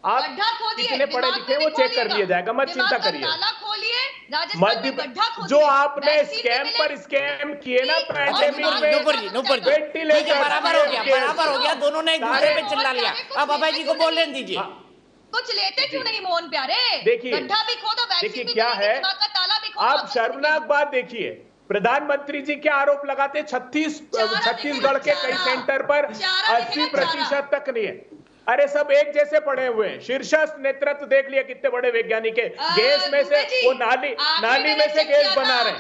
आप गड्ढा खोदिए, कितने पढ़े दिमाग लिखे में वो भी चेक कर खोलिएगा। लिया जाएगा, मत दिमाग चिंता का करिए। ताला खोलिए, राजस्थान में गड्ढा खोदिए। जो आपने वैक्सीन स्कैम भी पर मिले। स्कैम किए ना और पैंडेमिक दिमाग में, नुपुर जी ठीक है, वेंटिलेटर बराबर हो गया, बराबर हो गया, दोनों ने एक दूसरे पे चिल्ला लिया। अब अभय जी को बोलने दीजिए। कुछ लेते क्यों नहीं मोहन प्यारे? देखिए, गड्ढा भी खोदो, वैक्सीन देखिए भी क्या मिलेगी, है, दिमाग का ताला भी खोदो। आप शर्मनाक बात देखिए, प्रधानमंत्री जी क्या आरोप लगाते, छत्तीसगढ़ के कई सेंटर पर 80% तक नहीं है। अरे सब एक जैसे पड़े हुए हैं, शीर्षस्थ नेतृत्व देख लिया कितने बड़े वैज्ञानिक है। गैस में से वो नाली में से गैस बना रहे हैं,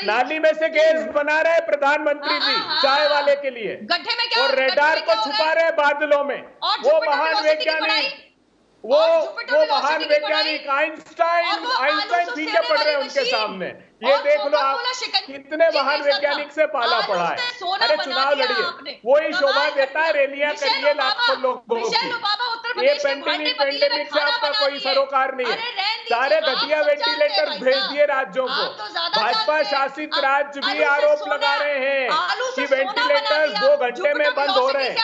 नाली में से गैस बना रहे हैं प्रधानमंत्री जी चाय वाले के लिए, गड्ढे में क्या, और रेडार को छुपा रहे हैं बादलों में। वो महान वैज्ञानिक, वो महान वैज्ञानिक आइंस्टाइन पीछे पड़ रहे हैं उनके सामने। ये देख लो आप कितने महान वैज्ञानिक से पाला पड़ा है। अरे चुनाव लड़िए, वही शोभा देता है, रैलियां करिए लाखों लोगों की। ये पेंडेमिक से आपका कोई सरोकार नहीं है। सारे घटिया वेंटिलेटर भेज दिए राज्यों को। भाजपा शासित राज्य भी आरोप लगा रहे हैं कि वेंटिलेटर्स 2 घंटे में बंद हो रहे हैं।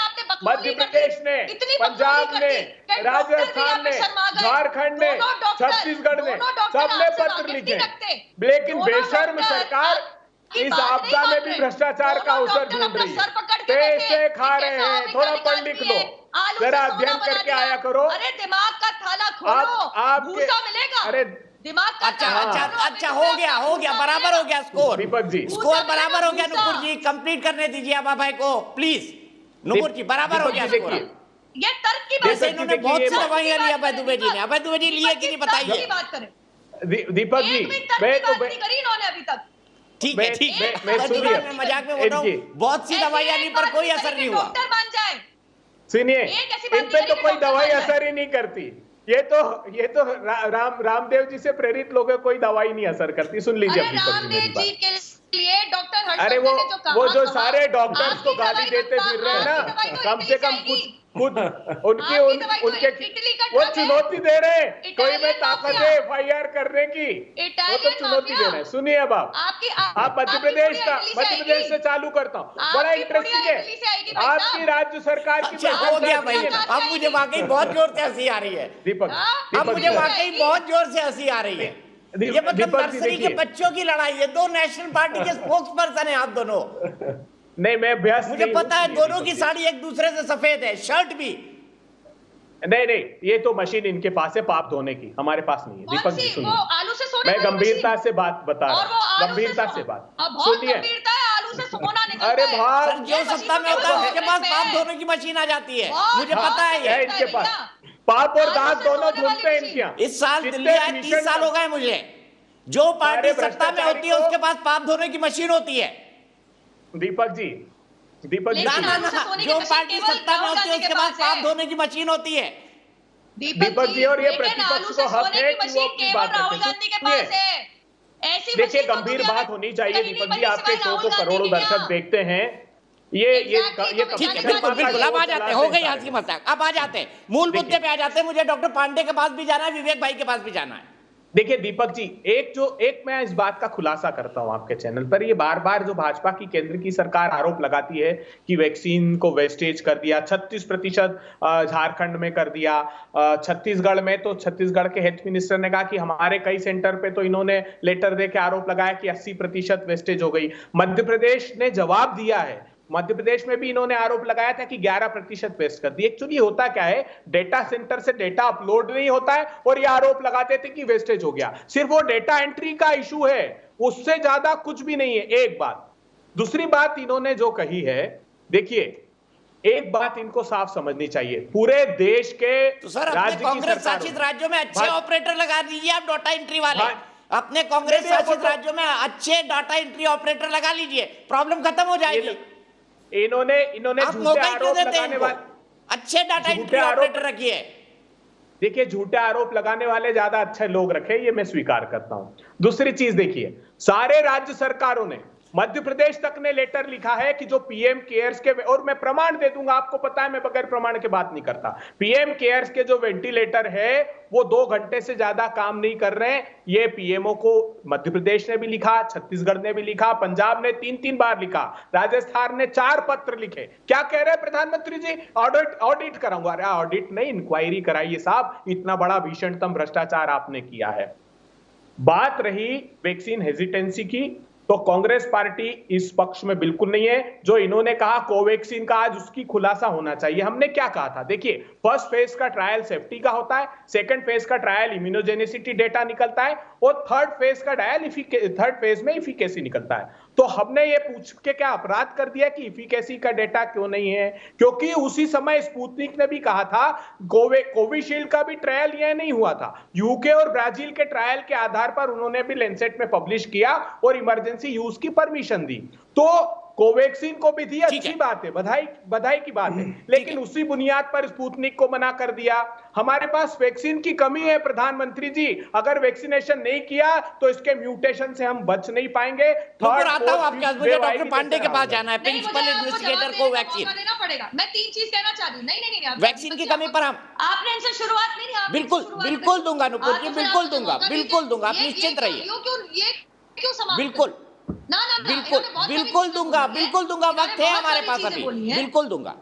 मध्य प्रदेश ने, पंजाब ने, राजस्थान ने, झारखंड ने, छत्तीसगढ़ ने, सबने पत्र लिखे, लेकिन बेशर्म सरकार इस आपदा में भी भ्रष्टाचार का अवसर ढूंढ रही है। पैसे खा रहे हैं, थोड़ा पढ़ लिख लो, जरा अध्ययन करके आया करो। अरे दिमाग का थाला खोलो, भूसा मिलेगा। अरे दिमाग का अच्छा हो गया, बराबर हो गया स्कोर। दीपक जी, स्कोर बराबर हो गया। नुपुर जी कंप्लीट करने दीजिए अब अभय को प्लीज। नुपुर जी बराबर हो गया स्कोर। ये तर्क की बात है। इन्होंने बहुत सी दवाइयां ली अभय दुबे जी ने। अभय दुबे जी लिए कि नहीं बताइए। दीपक जी, मैं तो करी इन्होंने अभी तक। ठीक है, मैं मजाक में बोल रहा हूँ, बहुत सी दवाइयां ली पर कोई असर नहीं हुआ। डॉक्टर बन जाए, सुनिए, इन पे तो कोई दवाई असर ही नहीं करती। ये तो रामदेव जी से प्रेरित लोगों कोई दवाई नहीं असर करती। सुन लीजिए रामदेव जी के लिए डॉक्टर अरे वो जो सारे डॉक्टर्स को गाली देते फिर रहे हैं ना, कम से कम खुद उनके वो चुनौती दे रहे हैं, कोई में ताकत है FIR करने की, वो तो चुनौती दे रहे हैं। सुनिए अब आप मध्य प्रदेश से चालू करता हूँ, बड़ा इंटरेस्टिंग है आपकी राज्य सरकार की। हो गया भाई, अब मुझे वाकई बहुत जोर से हंसी आ रही है दीपक, अब मुझे वाकई बहुत जोर से हंसी आ रही है। ये मतलब नर्सरी के बच्चों की लड़ाई है। 2 नेशनल पार्टी के स्पोक्स पर्सन है आप दोनों। नहीं, मैं अभ्यास मुझे पता है दोनों की साड़ी एक दूसरे से सफेद है, शर्ट भी। नहीं, ये तो मशीन इनके पास है पाप धोने की, हमारे पास नहीं है। दीपक जी सुनिए, मैं गंभीरता से बात बता रहा हूँ, गंभीरता से बात सुनिए। अरे भाई, जो सत्ता में होता है उसके पास पाप धोने की मशीन आ जाती है, मुझे पता है ये। इनके पास पाप और दांत दोनों धुलते हैं इनके यहाँ। इस साल दिल्ली आए 30 साल हो गए मुझे। जो पार्टी सत्ता में होती है उसके पास पाप धोने की मशीन होती है। दीपक जी ना, जो पार्टी सत्ता में होती है उसके पास पाप धोने की मशीन होती है। दीपक जी, और ये प्रतिपक्ष को हक है कि वो अपनी बात रखें। देखिए, गंभीर बात होनी चाहिए दीपक जी। आपके शो को करोड़ों दर्शक देखते हैं। ये ठीक है, बिल्कुल अब आ जाते हैं, हो गई हंसी मजाक, अब आ जाते हैं मूल मुद्दे पे आ जाते हैं। मुझे डॉक्टर पांडे के पास भी जाना है, विवेक भाई के पास भी जाना है। देखिए दीपक जी, एक मैं इस बात का खुलासा करता हूं आपके चैनल पर। ये बार बार जो भाजपा की केंद्र की सरकार आरोप लगाती है कि वैक्सीन को वेस्टेज कर दिया, 36% झारखंड में कर दिया, छत्तीसगढ़ में तो छत्तीसगढ़ के हेल्थ मिनिस्टर ने कहा कि हमारे कई सेंटर पे तो इन्होंने लेटर दे के आरोप लगाया कि 80% वेस्टेज हो गई। मध्य प्रदेश ने जवाब दिया है, मध्य प्रदेश में भी इन्होंने आरोप लगाया था कि 11% वेस्ट कर दी। एक्चुअली होता क्या है, डेटा सेंटर से डेटा अपलोड नहीं होता है और ये आरोप लगाते थे कि वेस्टेज हो गया। सिर्फ वो डेटा एंट्री का इशू है, उससे ज्यादा कुछ भी नहीं है। एक बात। दूसरी बात इन्होंने जो कही है, देखिए एक बात इनको साफ समझनी चाहिए, पूरे देश के तो सर अपने कांग्रेस शासित राज्यों में अच्छे ऑपरेटर लगा दीजिए आप, डाटा एंट्री वाले। अपने कांग्रेस शासित राज्यों में अच्छे डाटा एंट्री ऑपरेटर लगा लीजिए, प्रॉब्लम खत्म हो जाएगी। इन्होंने झूठे आरोप लगाने वाले, अच्छे डाटा एंट्री ऑपरेटर रखिए। देखिए, झूठे आरोप लगाने वाले ज्यादा अच्छे लोग रखे, ये मैं स्वीकार करता हूं। दूसरी चीज देखिए, सारे राज्य सरकारों ने मध्य प्रदेश तक ने लेटर लिखा है कि जो पीएम केयर्स के, और मैं प्रमाण दे दूंगा, आपको पता है मैं बगैर प्रमाण के बात नहीं करता, पीएम केयर्स के जो वेंटिलेटर है वो 2 घंटे से ज्यादा काम नहीं कर रहे हैं। ये पीएमओ को मध्य प्रदेश ने भी लिखा, छत्तीसगढ़ ने भी लिखा, पंजाब ने 3-3 बार लिखा, राजस्थान ने 4 पत्र लिखे। क्या कह रहे हैं प्रधानमंत्री जी? ऑडिट कराऊंगा। अरे ऑडिट नहीं, इंक्वायरी कराइए साहब, इतना बड़ा भीषणतम भ्रष्टाचार आपने किया है। बात रही वैक्सीन हेजिटेंसी की, तो कांग्रेस पार्टी इस पक्ष में बिल्कुल नहीं है। जो इन्होंने कहा कोवैक्सीन का, आज उसकी खुलासा होना चाहिए। हमने क्या कहा था? देखिए, फर्स्ट फेज का ट्रायल सेफ्टी का होता है, सेकंड फेज का ट्रायल इम्यूनोजेनिसिटी डेटा निकलता है, और थर्ड फेज में इफिकेसी निकलता है। तो हमने ये पूछ के क्या अपराध कर दिया कि इफिकेसी का डेटा क्यों नहीं है? क्योंकि उसी समय स्पुतनिक ने भी कहा था, कोविशील्ड का भी ट्रायल ये नहीं हुआ था, यूके और ब्राजील के ट्रायल के आधार पर उन्होंने भी लेंसेट में पब्लिश किया और इमरजेंसी यूज की परमिशन दी। तो कोवैक्सीन को भी दी, अच्छी बात है, बधाई की बात है, लेकिन उसी बुनियाद पर स्पुतनिक को मना कर दिया। हमारे पास वैक्सीन की कमी है प्रधानमंत्री जी, अगर वैक्सीनेशन नहीं किया तो इसके म्यूटेशन से हम बच नहीं पाएंगे। आता हूं आपके पास, मुझे डॉक्टर पांडे के पास जाना है, प्रिंसिपल इन्वेस्टिगेटर को वैक्सीन देना पड़ेगा। मैं 3 चीज कहना चाह रही हूं। नहीं, वैक्सीन की कमी पर हम आपने इनसे शुरुआत नहीं, बिल्कुल दूंगा नुपुर जी, बिल्कुल दूंगा, आप निश्चिंत रहिए। क्यों समाप्त? बिल्कुल दूंगा, वक्त है हमारे पास अभी, बिल्कुल दूंगा।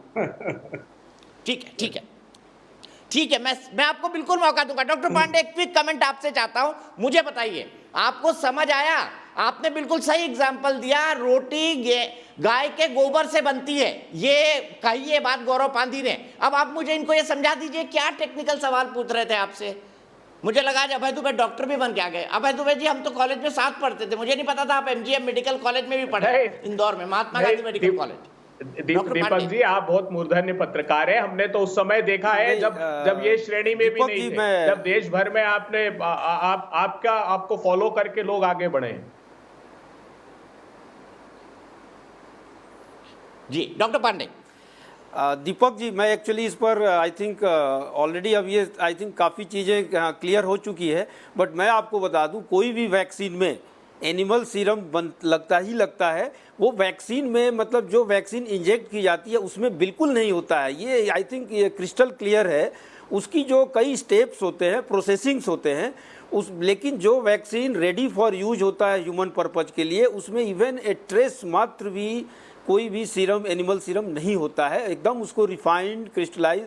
ठीक है, मैं आपको बिल्कुल मौका दूंगा। डॉक्टर पांडे, एक क्विक कमेंट आपसे चाहता हूं, मुझे बताइए आपको समझ आया? आपने बिल्कुल सही एग्जांपल दिया, रोटी गाय के गोबर से बनती है, ये कही है बात गौरव पांधी ने। अब आप मुझे इनको ये समझा दीजिए, क्या टेक्निकल सवाल पूछ रहे थे आपसे? मुझे लगा आज अभय दुबे डॉक्टर भी बन के आ गए। अभय दुबे जी, हम तो कॉलेज में साथ पढ़ते थे, मुझे नहीं पता था आप एमजीएम मेडिकल कॉलेज में भी पढ़े, इंदौर में, महात्मा गांधी मेडिकल कॉलेज। दीपक जी, आप बहुत मूर्धन्य पत्रकार हैं। हमने तो उस समय देखा है जब ये श्रेणी में भी नहीं थे, जब देश भर में आपको फॉलो करके लोग आगे बढ़े। जी डॉक्टर पांडे। दीपक जी, मैं एक्चुअली इस पर आई थिंक ऑलरेडी अब ये आई थिंक काफ़ी चीज़ें क्लियर हो चुकी है, बट मैं आपको बता दूं, कोई भी वैक्सीन में एनिमल सीरम लगता है। वो वैक्सीन में, मतलब जो वैक्सीन इंजेक्ट की जाती है उसमें बिल्कुल नहीं होता है, ये आई थिंक ये क्रिस्टल क्लियर है। उसकी जो कई स्टेप्स होते हैं, प्रोसेसिंग्स होते हैं लेकिन जो वैक्सीन रेडी फॉर यूज होता है ह्यूमन पर्पज के लिए, उसमें इवन ए ट्रेस मात्र भी कोई भी सीरम, एनिमल सीरम नहीं होता है। एकदम उसको रिफाइंड, क्रिस्टलाइज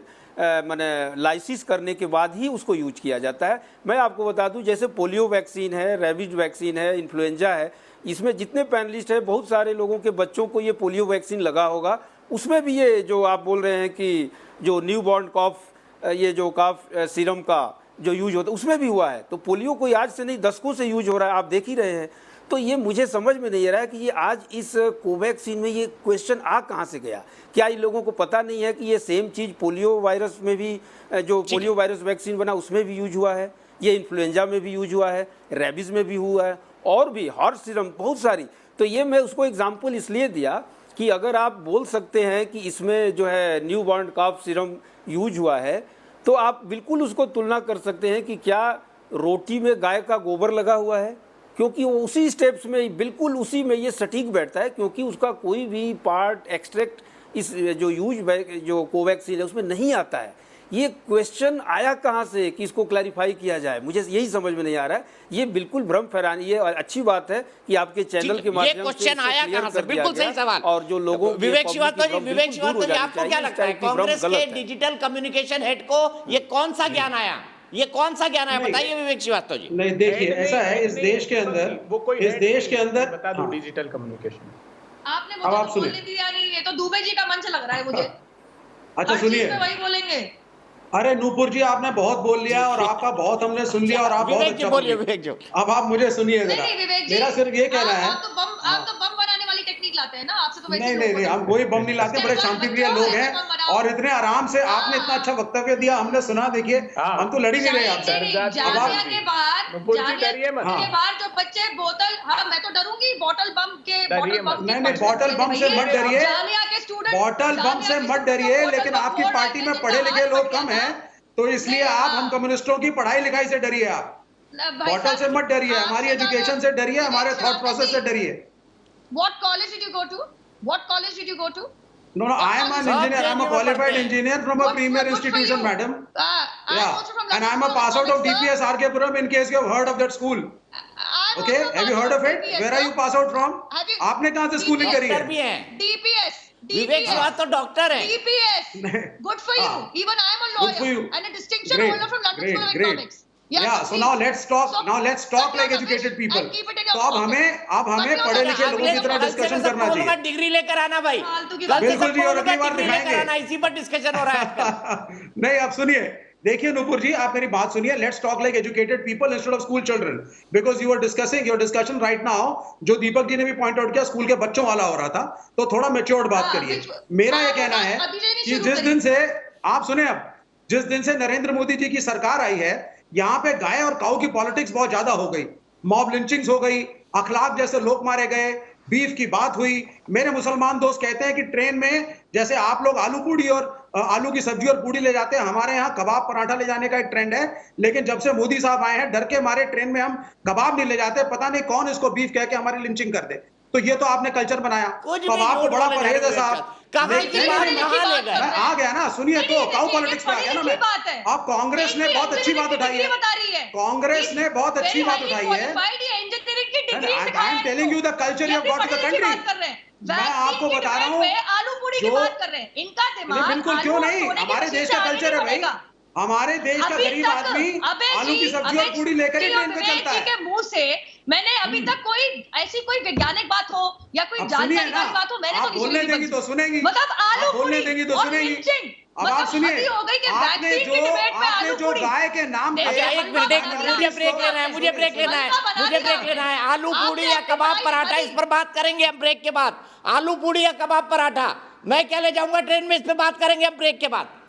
माने लाइसिस करने के बाद ही उसको यूज किया जाता है। मैं आपको बता दूं, जैसे पोलियो वैक्सीन है, रेबीज वैक्सीन है, इन्फ्लुएंजा है, इसमें जितने पैनलिस्ट हैं, बहुत सारे लोगों के बच्चों को ये पोलियो वैक्सीन लगा होगा। उसमें भी ये जो आप बोल रहे हैं कि जो न्यू बॉर्न कॉफ, ये जो कॉफ सीरम का जो यूज होता है उसमें भी हुआ है। तो पोलियो कोई आज से नहीं, दशकों से यूज हो रहा है, आप देख ही रहे हैं। तो ये मुझे समझ में नहीं आ रहा है कि ये आज इस कोवैक्सीन में ये क्वेश्चन आ कहाँ से गया। क्या इन लोगों को पता नहीं है कि ये सेम चीज़ पोलियो वायरस में भी, जो पोलियो वायरस वैक्सीन बना उसमें भी यूज हुआ है, ये इन्फ्लुएंजा में भी यूज हुआ है, रेबीज़ में भी हुआ है, और भी हॉर्स सीरम बहुत सारी। तो ये मैं उसको एग्जाम्पल इसलिए दिया कि अगर आप बोल सकते हैं कि इसमें जो है न्यू बॉर्न कॉफ सीरम यूज हुआ है, तो आप बिल्कुल उसको तुलना कर सकते हैं कि क्या रोटी में गाय का गोबर लगा हुआ है, क्योंकि वो उसी स्टेप्स में, बिल्कुल उसी में ये सटीक बैठता है, क्योंकि उसका कोई भी पार्ट एक्सट्रैक्ट इस जो कोवैक्सीन है उसमें नहीं आता है। ये क्वेश्चन आया कहाँ से कि इसको क्लैरिफाई किया जाए, मुझे यही समझ में नहीं आ रहा है। ये बिल्कुल भ्रम फैलानी है, और अच्छी बात है कि आपके चैनल के माध्यम से क्वेश्चन आया कहाँ से, बिल्कुल सही सवाल। और जो लोगों, विवेक श्रीवास्तव जी, आपको क्या लगता है, कांग्रेस के डिजिटल कम्युनिकेशन हेड को ये कौन सा ज्ञान आया, बताइए विवेक श्रीवास्तव जी। नहीं, देखिए ऐसा है, इस देश के अंदर बता दो डिजिटल कम्युनिकेशन। आपने मुझे तो बोलने दिया नहीं, ये तो दुबे जी का मंच लग रहा है मुझे। अच्छा सुनिए, वही बोलेंगे। अरे नूपुर जी, आपने बहुत बोल लिया और आपका बहुत हमने सुन लिया, और आप बहुत अच्छा बोलिए। अब आप मुझे सुनिए जरा, मेरा सिर्फ ये कहना है, आप तो बम बनाने वाली टेक्निक लाते हैं ना, आपसे तो नहीं, हम कोई बम नहीं लाते, बड़े शांतिप्रिय लोग हैं, और इतने आराम से आपने इतना अच्छा वक्तव्य दिया, हमने सुना। देखिए हम तो लड़ ही नहीं रहे आपसे। के बाद जो बच्चे बोतल, हाँ मैं तो डरूंगी बॉटल बम के, नहीं, बॉटल बम से मत डरिए, बॉटल बम से मत डरिए, लेकिन आपकी पार्टी में पढ़े लिखे लोग कम हैं, तो इसलिए आप हम कम्युनिस्टों की पढ़ाई लिखाई से डरिए। आप बॉटल से मत डरिए, हमारी एजुकेशन से डरिए, हमारे थॉट प्रोसेस से डरिए। What college did you go to? What college did you go to? No, I am an engineer. I am a qualified engineer from a premier good for institution, you. madam. I'm Yeah, also from and I am a Lucknow pass out of Economics, DPS RK Puram. In case you have heard of that school, I'm okay? also Have you pass heard out of it? DPS, Where are you pass out from? Have you- आपने कहाँ से schooling करी doctor भी है? हैं, DPS. विवेक श्रीवास्तव तो doctor हैं। DPS. Good for you. Ah. Even I am a Good for lawyer you. and a distinction Great, holder from London School of great. Economics. Yeah, so now let's talk. Now let's talk like educated people. तो अब हमें पढ़े लिखे लोगों की तरह discussion करना चाहिए। डिग्री लेकर आना भाई, फालतू की कल से बिल्कुल जी, और सबको अगली बार डिग्री लेकर दिखाएंगे। आना, इसी पर डिस्कशन हो रहा है आजकल। नहीं, आप सुनिए, देखिए नूपुर जी, आप मेरी बात सुनिए। Let's talk like educated people instead of school children, because you are discussing your discussion right now, जो दीपक जी ने भी पॉइंट आउट किया, स्कूल के बच्चों वाला हो रहा था, तो थोड़ा मैच्योर्ड बात करिए। मेरा ये कहना है कि जिस दिन से आप सुने, अब जिस दिन से नरेंद्र मोदी जी की सरकार आई है, यहाँ पे गाय और काऊ की पॉलिटिक्स बहुत ज्यादा हो गई, मॉब लिंचिंग्स हो गई, अखलाक जैसे लोग मारे गए, बीफ की बात हुई। मेरे मुसलमान दोस्त कहते हैं कि ट्रेन में जैसे आप लोग आलू पूड़ी और आलू की सब्जी और पूड़ी ले जाते हैं, हमारे यहाँ कबाब पराठा ले जाने का एक ट्रेंड है, लेकिन जब से मोदी साहब आए हैं, डर के मारे ट्रेन में हम कबाब नहीं ले जाते, पता नहीं कौन इसको बीफ कह के हमारी लिंचिंग कर दे। तो ये तो आपने कल्चर बनाया, कबाब को बड़ा परहेज है साहब। कहाँ की बात कहाँ ले गए? मैं आ गया ना, सुनिए तो काऊ पॉलिटिक्स पे आ गया ना मैं। बात है। अब कांग्रेस ने बहुत अच्छी बात उठाई है, बता रही है कांग्रेस ने बहुत अच्छी बात उठाई है। इंजीनियरिंग की degree I am telling you the culture you have got to the country. मैं आपको बता रहा हूँ, आलू पूड़ी की बात कर रहे हैं, इनका दिमाग बिल्कुल, क्यों नहीं, हमारे देश का कल्चर है भाई, हमारे देश का गरीब आदमी आलू की सब्जी और पूड़ी लेकर ही ट्रेन पे चलता है। के मुंह से मैंने अभी तक कोई ऐसी कोई वैज्ञानिक बात हो या कोई जानकारी वाली बात हो, मैंने तो बोलने देंगी तो सुनेंगी, मतलब आलू बोलने देंगी तो सुनेंगी। अब आप सुनिए, आपने जो गाय के नाम पे, एक मिनट, मुझे ब्रेक लेना है, मुझे ब्रेक लेना है। आलू पूड़ी या कबाब पराठा, इस पर बात करेंगे हम ब्रेक के बाद। आलू पूड़ी या कबाब पराठा मैं क्या ले जाऊंगा ट्रेन में, इस पे बात करेंगे हम ब्रेक के बाद।